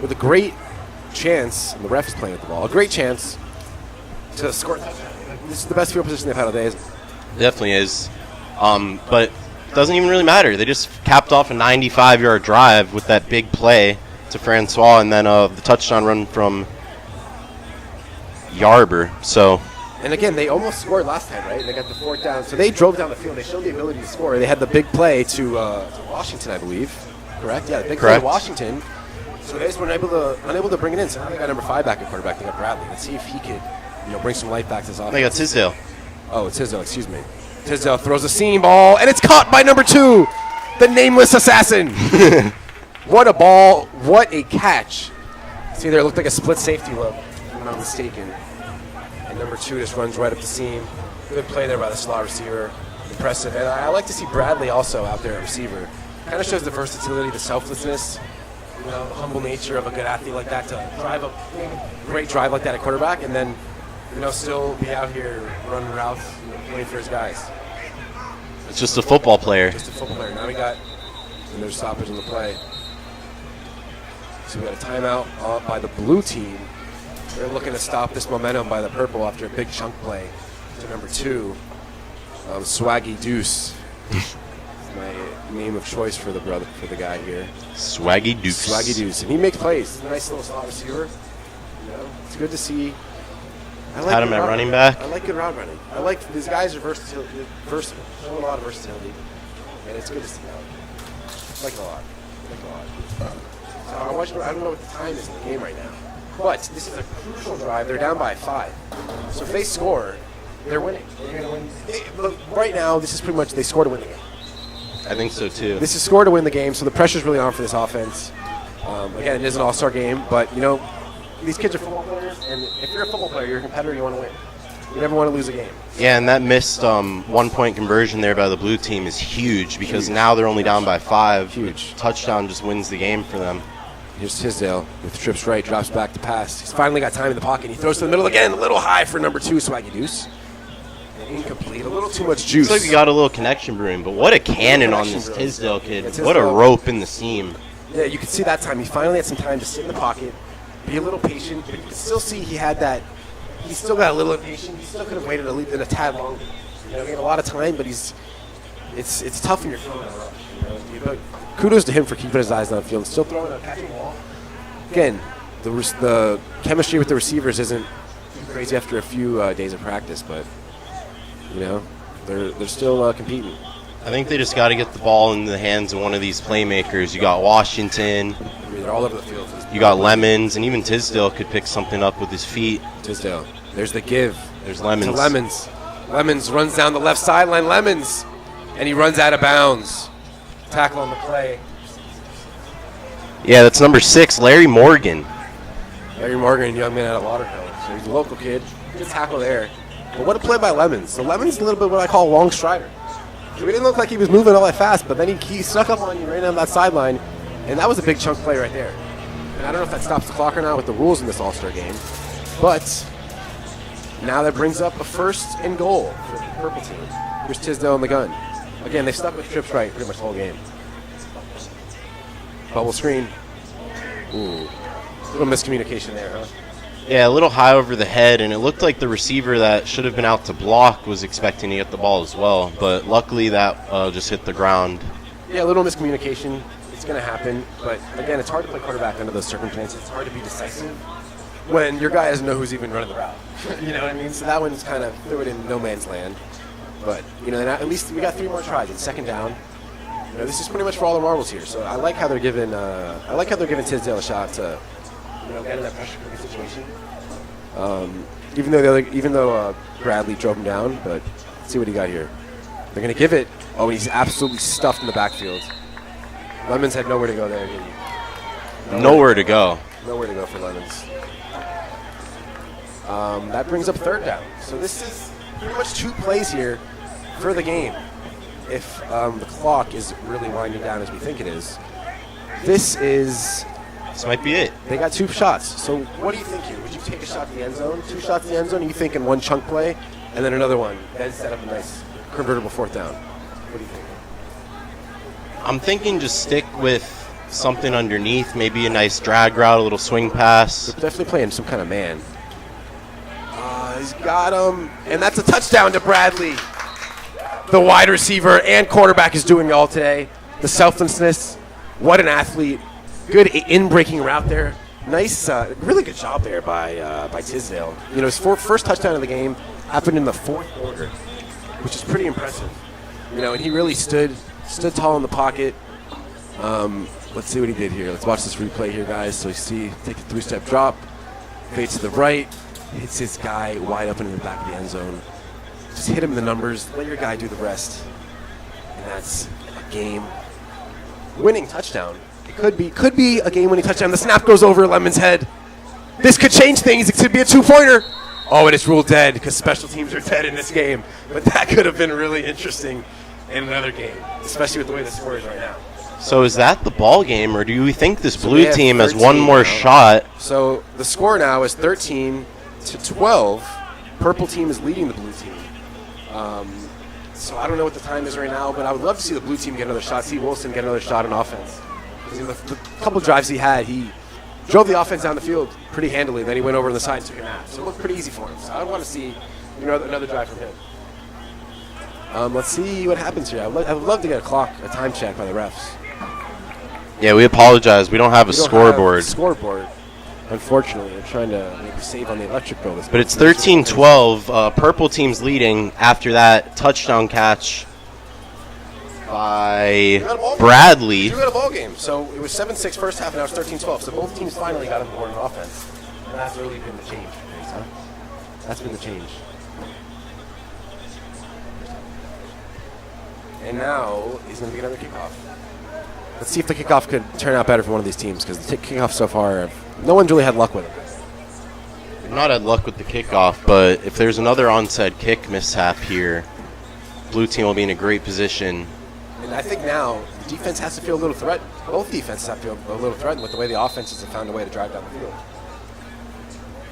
With a great chance, and the ref is playing with the ball, a great chance to score. This is the best field position they've had all day, isn't it? Definitely is. But doesn't even really matter. They just capped off a 95-yard drive with that big play to Francois, and then the touchdown run from Yarber. So, and again, they almost scored last time, right? They got the 4th down. So they drove down the field. They showed the ability to score. They had the big play to Washington, I believe. Correct? Yeah, the big play to Washington. So they just were unable to bring it in. So now they got number 5 back at quarterback. They got Bradley. Let's see if he could, bring some life back to this offense. they got Tisdale. Oh, it's Tisdale. Excuse me. Tisdale throws a seam ball, and it's caught by number 2, the nameless assassin. What a ball! What a catch! See there, it looked like a split safety look, if I'm not mistaken. And number 2 just runs right up the seam. Good play there by the slot receiver. Impressive. And I like to see Bradley also out there at receiver. Kind of shows the versatility, the selflessness, the humble nature of a good athlete like that to drive a great drive like that at quarterback, and then still be out here running routes, waiting for his guys. It's just a football player. Just a football player. Now we got another stoppage on the play. So we got a timeout by the blue team. They're looking to stop this momentum by the purple after a big chunk play to number 2, Swaggy Deuce. My name of choice for the guy here. Swaggy Deuce. Swaggy Deuce, and he makes plays. Nice little slot receiver. It's good to see. I like Had him at running back. I like good route running. I like these guys are versatile, show a lot of versatility, and it's good to see that. I like it a lot. So I don't know what the time is in the game right now, but this is a crucial drive. They're down by 5, so if they score, they're winning. They're going to win. Right now, this is pretty much they score to win the game. I think so too. This is score to win the game, so the pressure's really on for this offense. Again, it is an all-star game, but these kids are football players, and if you're a football player, you're a competitor, you want to win. You never want to lose a game. Yeah, and that missed 1-point conversion there by the blue team is huge because now they're only down by 5. Huge. Touchdown just wins the game for them. Here's Tisdale with trips right, drops back to pass. He's finally got time in the pocket. He throws to the middle again, a little high for number 2, Swaggy Deuce. Incomplete, a little too much juice. Looks like we got a little connection brewing, but what a cannon on this Tisdale kid. What a rope in the seam. Yeah, you could see that time. He finally had some time to sit in the pocket, be a little patient, but you could still see he had that. He still got a little impatient. He still could have waited a tad longer. He had a lot of time, but it's tough when you're throwing a rush. But kudos to him for keeping his eyes on the field and still throwing a catching ball. Again, the chemistry with the receivers isn't too crazy after a few days of practice, but they're still competing. I think they just got to get the ball in the hands of one of these playmakers. You got Washington. They're all over the field. You got Lemons, and even Tisdale could pick something up with his feet. Tisdale. There's the give. There's Lemons. To Lemons. Lemons runs down the left sideline. Lemons. And he runs out of bounds. Tackle on the play. Yeah, that's number 6, Larry Morgan. Larry Morgan, young man out of Lauderhill. So he's a local kid. Good tackle there. But what a play by Lemons. So Lemons is a little bit what I call a long strider. So he didn't look like he was moving all that fast, but then he snuck up on you right down that sideline, and that was a big chunk play right there. And I don't know if that stops the clock or not with the rules in this All-Star game, but now that brings up a 1st and goal for the purple team. Here's Tisdale in the gun. Again, they stuck with trips right pretty much the whole game. Bubble screen. Ooh, little miscommunication there, huh? Yeah, a little high over the head, and it looked like the receiver that should have been out to block was expecting to get the ball as well, but luckily that just hit the ground. Yeah, a little miscommunication. It's going to happen, but again, it's hard to play quarterback under those circumstances. It's hard to be decisive when your guy doesn't know who's even running the route. You know what I mean? So that one's kind of threw it in no man's land. But, at least we got 3 more tries. It's 2nd down. This is pretty much for all the marbles here. So I like how they're giving Tisdale a shot to get in that pressure cooking situation. Even though Bradley drove him down, but let's see what he got here. They're going to give it. Oh, he's absolutely stuffed in the backfield. Lemons had nowhere to go there. Nowhere to go. Nowhere to go for Lemons. That brings up 3rd down. So this is pretty much 2 plays here for the game. If the clock is really winding down as we think it is. This might be it. They got 2 shots. So what do you think here? Would you take a shot to the end zone? 2 shots to the end zone? Are you thinking 1 chunk play and then another one? Then set up a nice convertible 4th down. What do you think? I'm thinking just stick with something underneath, maybe a nice drag route, a little swing pass. They're definitely playing some kind of man. He's got him, and that's a touchdown to Bradley. the wide receiver and quarterback is doing it all today. The selflessness, what an athlete. Good in-breaking route there. Nice, really good job there by Tisdale. You know, his first touchdown of the game happened in the fourth quarter, which is pretty impressive. You know, and he really stood tall in the pocket. Let's see what he did here. Let's watch this replay here, guys. So you see, take a 3-step drop, fade to the right, hits his guy wide open in the back of the end zone. Just hit him in the numbers. Let your guy do the rest. And that's a game-winning touchdown. It could be a game-winning touchdown. The snap goes over Lemon's head. This could change things. It could be a 2-pointer. Oh, and it's ruled dead because special teams are dead in this game. But that could have been really interesting in another game, especially with the way the score is right now. So is that the ball game, or do we think this blue they team have has one 13 more now. shot? So the score now is 13-12. Purple team is leading the blue team. So I don't know what the time is right now, but I would love to see the blue team get another shot, see Wilson get another shot on offense. You know, the couple drives he had, he drove the offense down the field pretty handily. Then he went over on the side and took a nap. So it looked pretty easy for him. So I would want to see another drive from him. Let's see what happens here. I would love to get a time check by the refs. Yeah, we apologize. We don't have a We don't scoreboard. have a scoreboard. Unfortunately, they're trying to maybe save on the electric bill. But it's 13-12. Purple team's leading after that touchdown catch by Bradley. We got a ball game. So it was 7-6 first half, and now it's 13-12. So both teams finally got on board in offense. And that's really been the change. Huh? That's been the change. And now he's going to get another kickoff. Let's see if the kickoff could turn out better for one of these teams, because the kickoffs so far, no one's really had luck with it. We've not had luck with the kickoff, but if there's another onside kick mishap here, blue team will be in a great position. And I think now the defense has to feel a little threatened. Both defenses have to feel a little threatened with the way the offenses have found a way to drive down the field.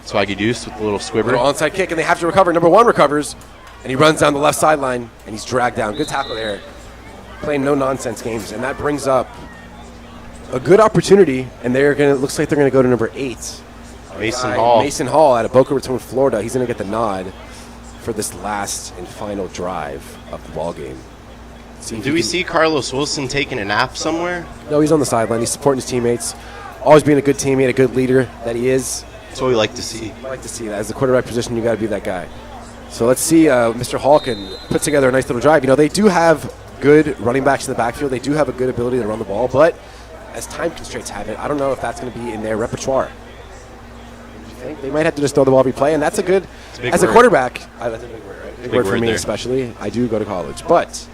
Swaggy Deuce with a little squibber. Little onside kick, and they have to recover. Number one recovers, and he runs down the left sideline, and he's dragged down. Good tackle there. Playing no-nonsense games, and that brings up a good opportunity, and looks like they're going to go to number 8. Mason Hall. Mason Hall out of Boca Raton, Florida. He's going to get the nod for this last and final drive of the ball game. Do we see Carlos Wilson taking a nap somewhere? No, he's on the sideline. He's supporting his teammates. Always being a good teammate, a good leader that he is. That's what we like to see. I like to see that. As the quarterback position, you got to be that guy. So let's see Mr. Hall can put together a nice little drive. You know, they do have good running backs in the backfield. They do have a good ability to run the ball, but as time constraints have it, I don't know if that's going to be in their repertoire. Do you think? They might have to just throw the ball every play, and that's a good, as a quarterback, that's a big word, right? Big word for me there. especially. I do go to college, but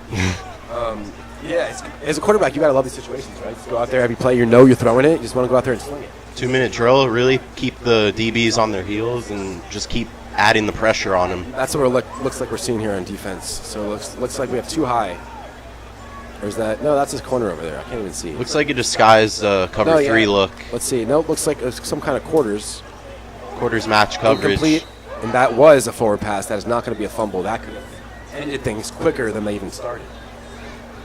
as a quarterback, you got to love these situations, right? Go out there every play, you know you're throwing it, you just want to go out there and sling it. 2-minute drill, really keep the DBs on their heels and just keep adding the pressure on them. That's what it looks like we're seeing here on defense. So it looks like we have too high. Or is that? No, that's his corner over there. I can't even see. Looks like a disguised cover 3 look. Let's see. No, it looks like some kind of quarters. Quarters match coverage. Incomplete. And that was a forward pass. That is not going to be a fumble. That could have ended things quicker than they even started.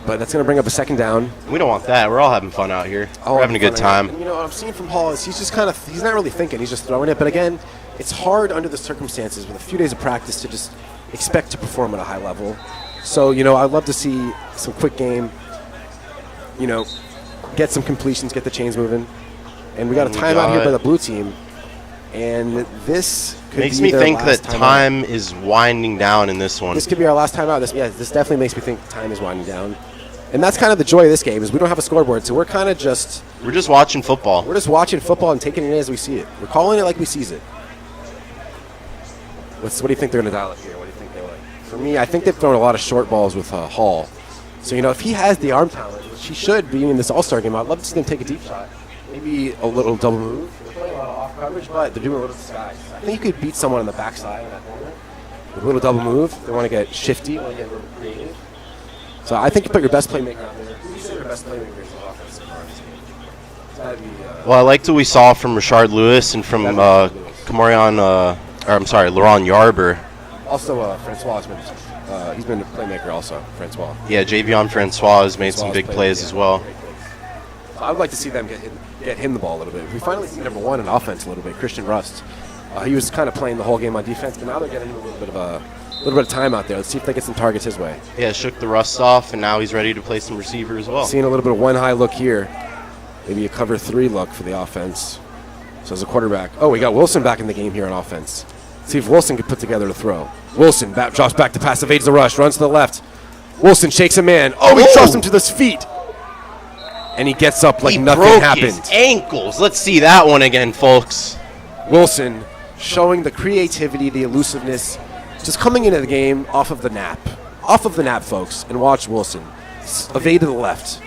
But that's going to bring up a second down. We don't want that. We're all having fun out here. We're having a good time. And, you know, what I'm seeing from Hall is he's just he's not really thinking. He's just throwing it. But again, it's hard under the circumstances with a few days of practice to just expect to perform at a high level. So, you know, I'd love to see some quick game, you know, get some completions, get the chains moving. And we got a timeout here by the blue team. And this could makes be me their think that last timeout. time is winding down in this one. This could be our last timeout. This definitely makes me think time is winding down. And that's kind of the joy of this game is we don't have a scoreboard, so we're kind of just... We're just watching football. We're just watching football and taking it in as we see it. We're calling it like we sees it. What do you think they're going to dial up here? What do you think they like? For me, I think they've thrown a lot of short balls with Hall. So, you know, if he has the arm talent, which he should be in this All-Star game, I'd love to see them take a deep shot. Maybe a little double move. They're playing a lot of off coverage, but they're doing a little disguise. I think you could beat someone on the backside in that corner with a little double move. They want to get shifty, want to get a little creative. So I think you put your best playmaker out there. Who do you say your best playmaker is in the offense so far in this game? It's gotta be, Well, I liked what we saw from Rashard Lewis and from Laurent Yarber. Also, Francois he's been a playmaker also, Francois. Yeah, Javion Francois has made some big plays as well. So I would like to see them get him the ball a little bit. We finally see number one in offense a little bit, Christian Rust. He was kind of playing the whole game on defense, but now they're getting him a little bit of little bit of time out there. Let's see if they get some targets his way. Yeah, shook the rust off, and now he's ready to play some receiver as well. Seeing a little bit of one high look here. Maybe a cover 3 look for the offense. So as a quarterback. Oh, we got Wilson back in the game here on offense. See if Wilson can put together a throw. Wilson drops back to pass, evades the rush, runs to the left. Wilson shakes a man. Oh, he drops him to his feet. And he gets up like nothing happened. His ankles. Let's see that one again, folks. Wilson showing the creativity, the elusiveness, just coming into the game off of the nap. Off of the nap, folks. And watch Wilson. Evade to the left.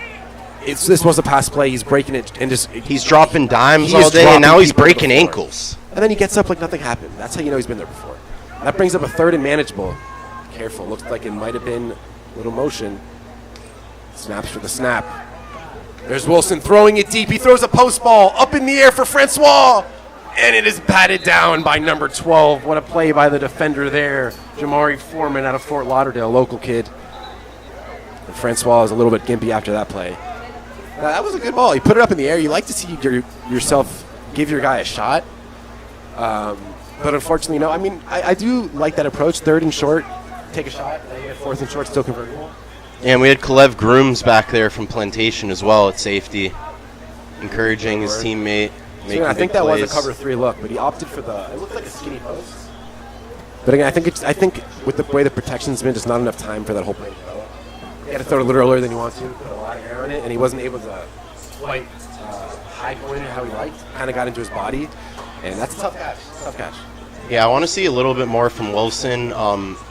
This was a pass play. He's breaking it and just... He's dropping dimes all day, and now he's breaking ankles. And then he gets up like nothing happened. That's how you know he's been there before. That brings up a 3rd and manageable. Careful. Looks like it might have been a little motion. Snaps for the snap. There's Wilson throwing it deep. He throws a post ball up in the air for Francois. And it is batted down by number 12. What a play by the defender there. Jamari Foreman out of Fort Lauderdale, local kid. And Francois was a little bit gimpy after that play. Now, that was a good ball. You put it up in the air. You like to see yourself give your guy a shot. But unfortunately, no. I mean, I do like that approach. 3rd and short, take a shot. And then you get 4th and short, still convertible. And we had Kalev Grooms back there from Plantation as well at safety, encouraging his teammate. I think that was a cover 3 look, but he opted for it looked like a skinny post. But again, I think with the way the protection's been, just not enough time for that whole play to develop. He had to throw it a little earlier than he wants to, put a lot of air on it, and he wasn't able to quite high point it how he liked. Kind of got into his body, and that's a tough catch. Yeah, I want to see a little bit more from Wilson.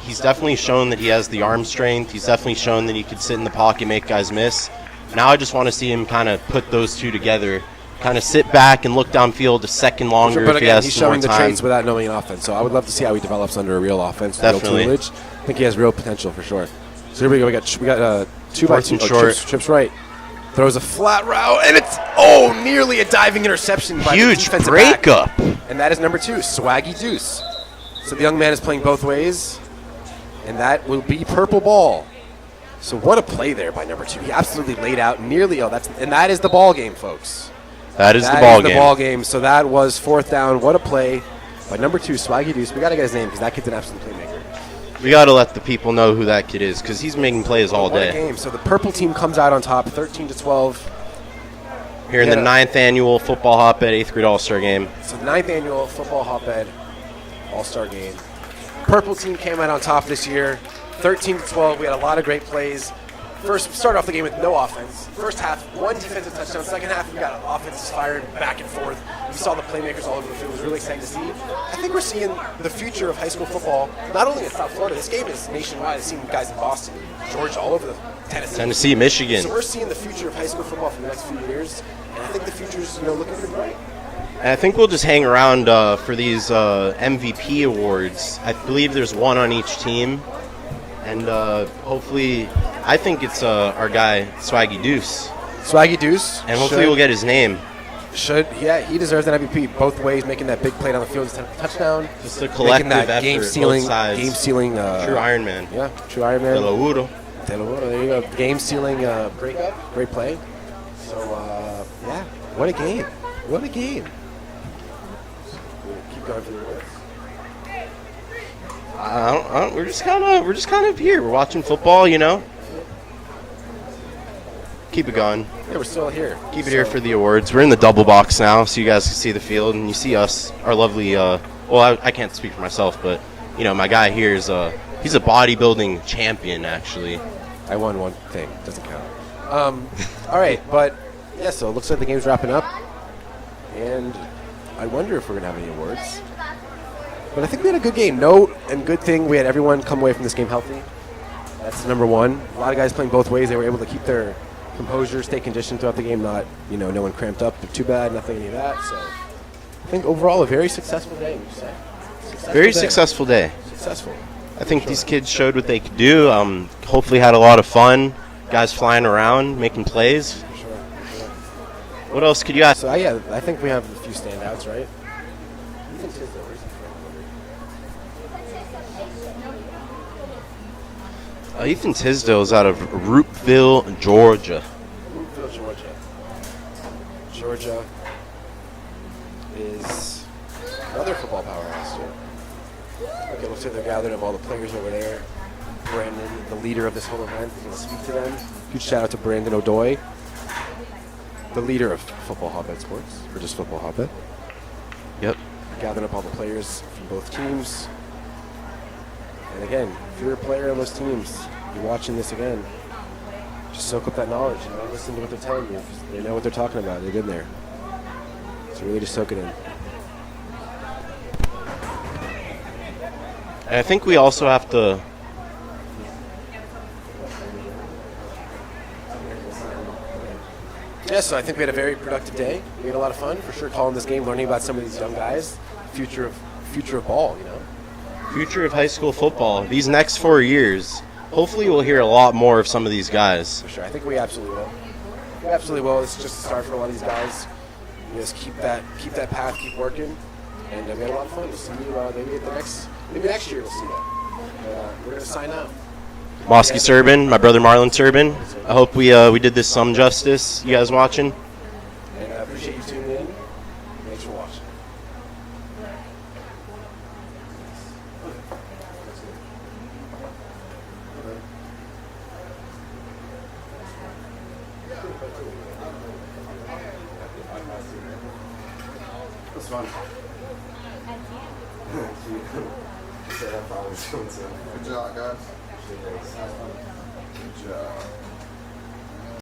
He's definitely shown that he has the arm strength. He's definitely shown that he could sit in the pocket, make guys miss. Now I just want to see him kind of put those two together, kind of sit back and look downfield a second longer if he has he's some more showing the time. traits without knowing an offense. So I would love to see how he develops under a real offense. Definitely. Real tutelage. I think he has real potential for sure. So here we go. We got 2 by 2 short. Trips right. Throws a flat route, and it's nearly a diving interception by the Huge defensive breakup. back. And that is number 2, Swaggy Deuce. So the young man is playing both ways, and that will be purple ball. So what a play there by number 2. He absolutely laid out nearly. That is the ball game, folks. That is the ball game. So that was 4th down. What a play by number 2, Swaggy Deuce. We got to get his name because that kid's an absolute playmaker. We got to let the people know who that kid is because he's making plays all day. What a game. So the purple team comes out on top, 13-12. Here in the 9th annual football hotbed 8th grade All-Star game. So 9th annual football hotbed All-Star game. Purple team came out on top this year, 13-12. We had a lot of great plays. First, started off the game with no offense. First half, 1 defensive touchdown. Second half, we got offenses firing back and forth. We saw the playmakers all over the field. It was really exciting to see. I think we're seeing the future of high school football, not only in South Florida. This game is nationwide. I've seen guys in Boston, Georgia, all over the Tennessee, Michigan. So we're seeing the future of high school football for the next few years, and I think the future's looking pretty bright. And I think we'll just hang around for these MVP awards. I believe there's one on each team. And hopefully, I think it's our guy, Swaggy Deuce. Swaggy Deuce. And hopefully we'll get his name. He deserves an MVP both ways, making that big play down the field, touchdown. Just a collective effort, game-sealing, both sides. True Iron Man. Yeah, true Iron Man. Te lo juro. There you go. Game-sealing breakup. Great play. So, what a game. What a game. Keep going for the awards. We're just kind of here. We're watching football, Keep it going. Yeah, we're still here. Keep it here for the awards. We're in the double box now, so you guys can see the field and you see us, our lovely. I can't speak for myself, but my guy here is he's a bodybuilding champion actually. I won one thing. Doesn't count. All right, but yeah. So it looks like the game's wrapping up, and I wonder if we're gonna have any awards. But I think we had a good game. Good thing we had everyone come away from this game healthy. That's number 1. A lot of guys playing both ways. They were able to keep their composure, stay conditioned throughout the game. Not, no one cramped up too bad. Nothing any of that. So I think overall a very successful day. Would you say? Successful day. Successful. I think these kids showed what they could do. Hopefully had a lot of fun. Guys flying around, making plays. For sure. What else could you ask? So I think we have a few standouts, right? Ethan Tisdale is out of Roopville, Georgia. Georgia is another football powerhouse here. Okay, looks like they're gathering up all the players over there. Brandon, the leader of this whole event, is going to speak to them. Huge shout out to Brandon O'Doy, the leader of Football Hotbed Sports, or just Football Hotbed. Yep. Gathering up all the players from both teams. And again, if you're a player on those teams, you're watching this again, just soak up that knowledge. You know, listen to what they're telling you. They know what they're talking about. They've been there. So really just soak it in. And I think we also have to. Yeah, so I think we had a very productive day. We had a lot of fun, for sure, calling this game, learning about some of these young guys, future of ball, you know. Future of high school football. These next 4 years, hopefully we'll hear a lot more of some of these guys. For sure, I think we absolutely will. We absolutely will. It's just a start for a lot of these guys. You just keep that path, keep working, and we had a lot of fun. We'll see you maybe next year. We'll see you. We're gonna sign out. Mosky Turbin, my brother Marlon Turbin. I hope we did this some justice. You guys watching? And I appreciate you tuning in. Thanks for watching. It was fun. Good job, guys. Good job.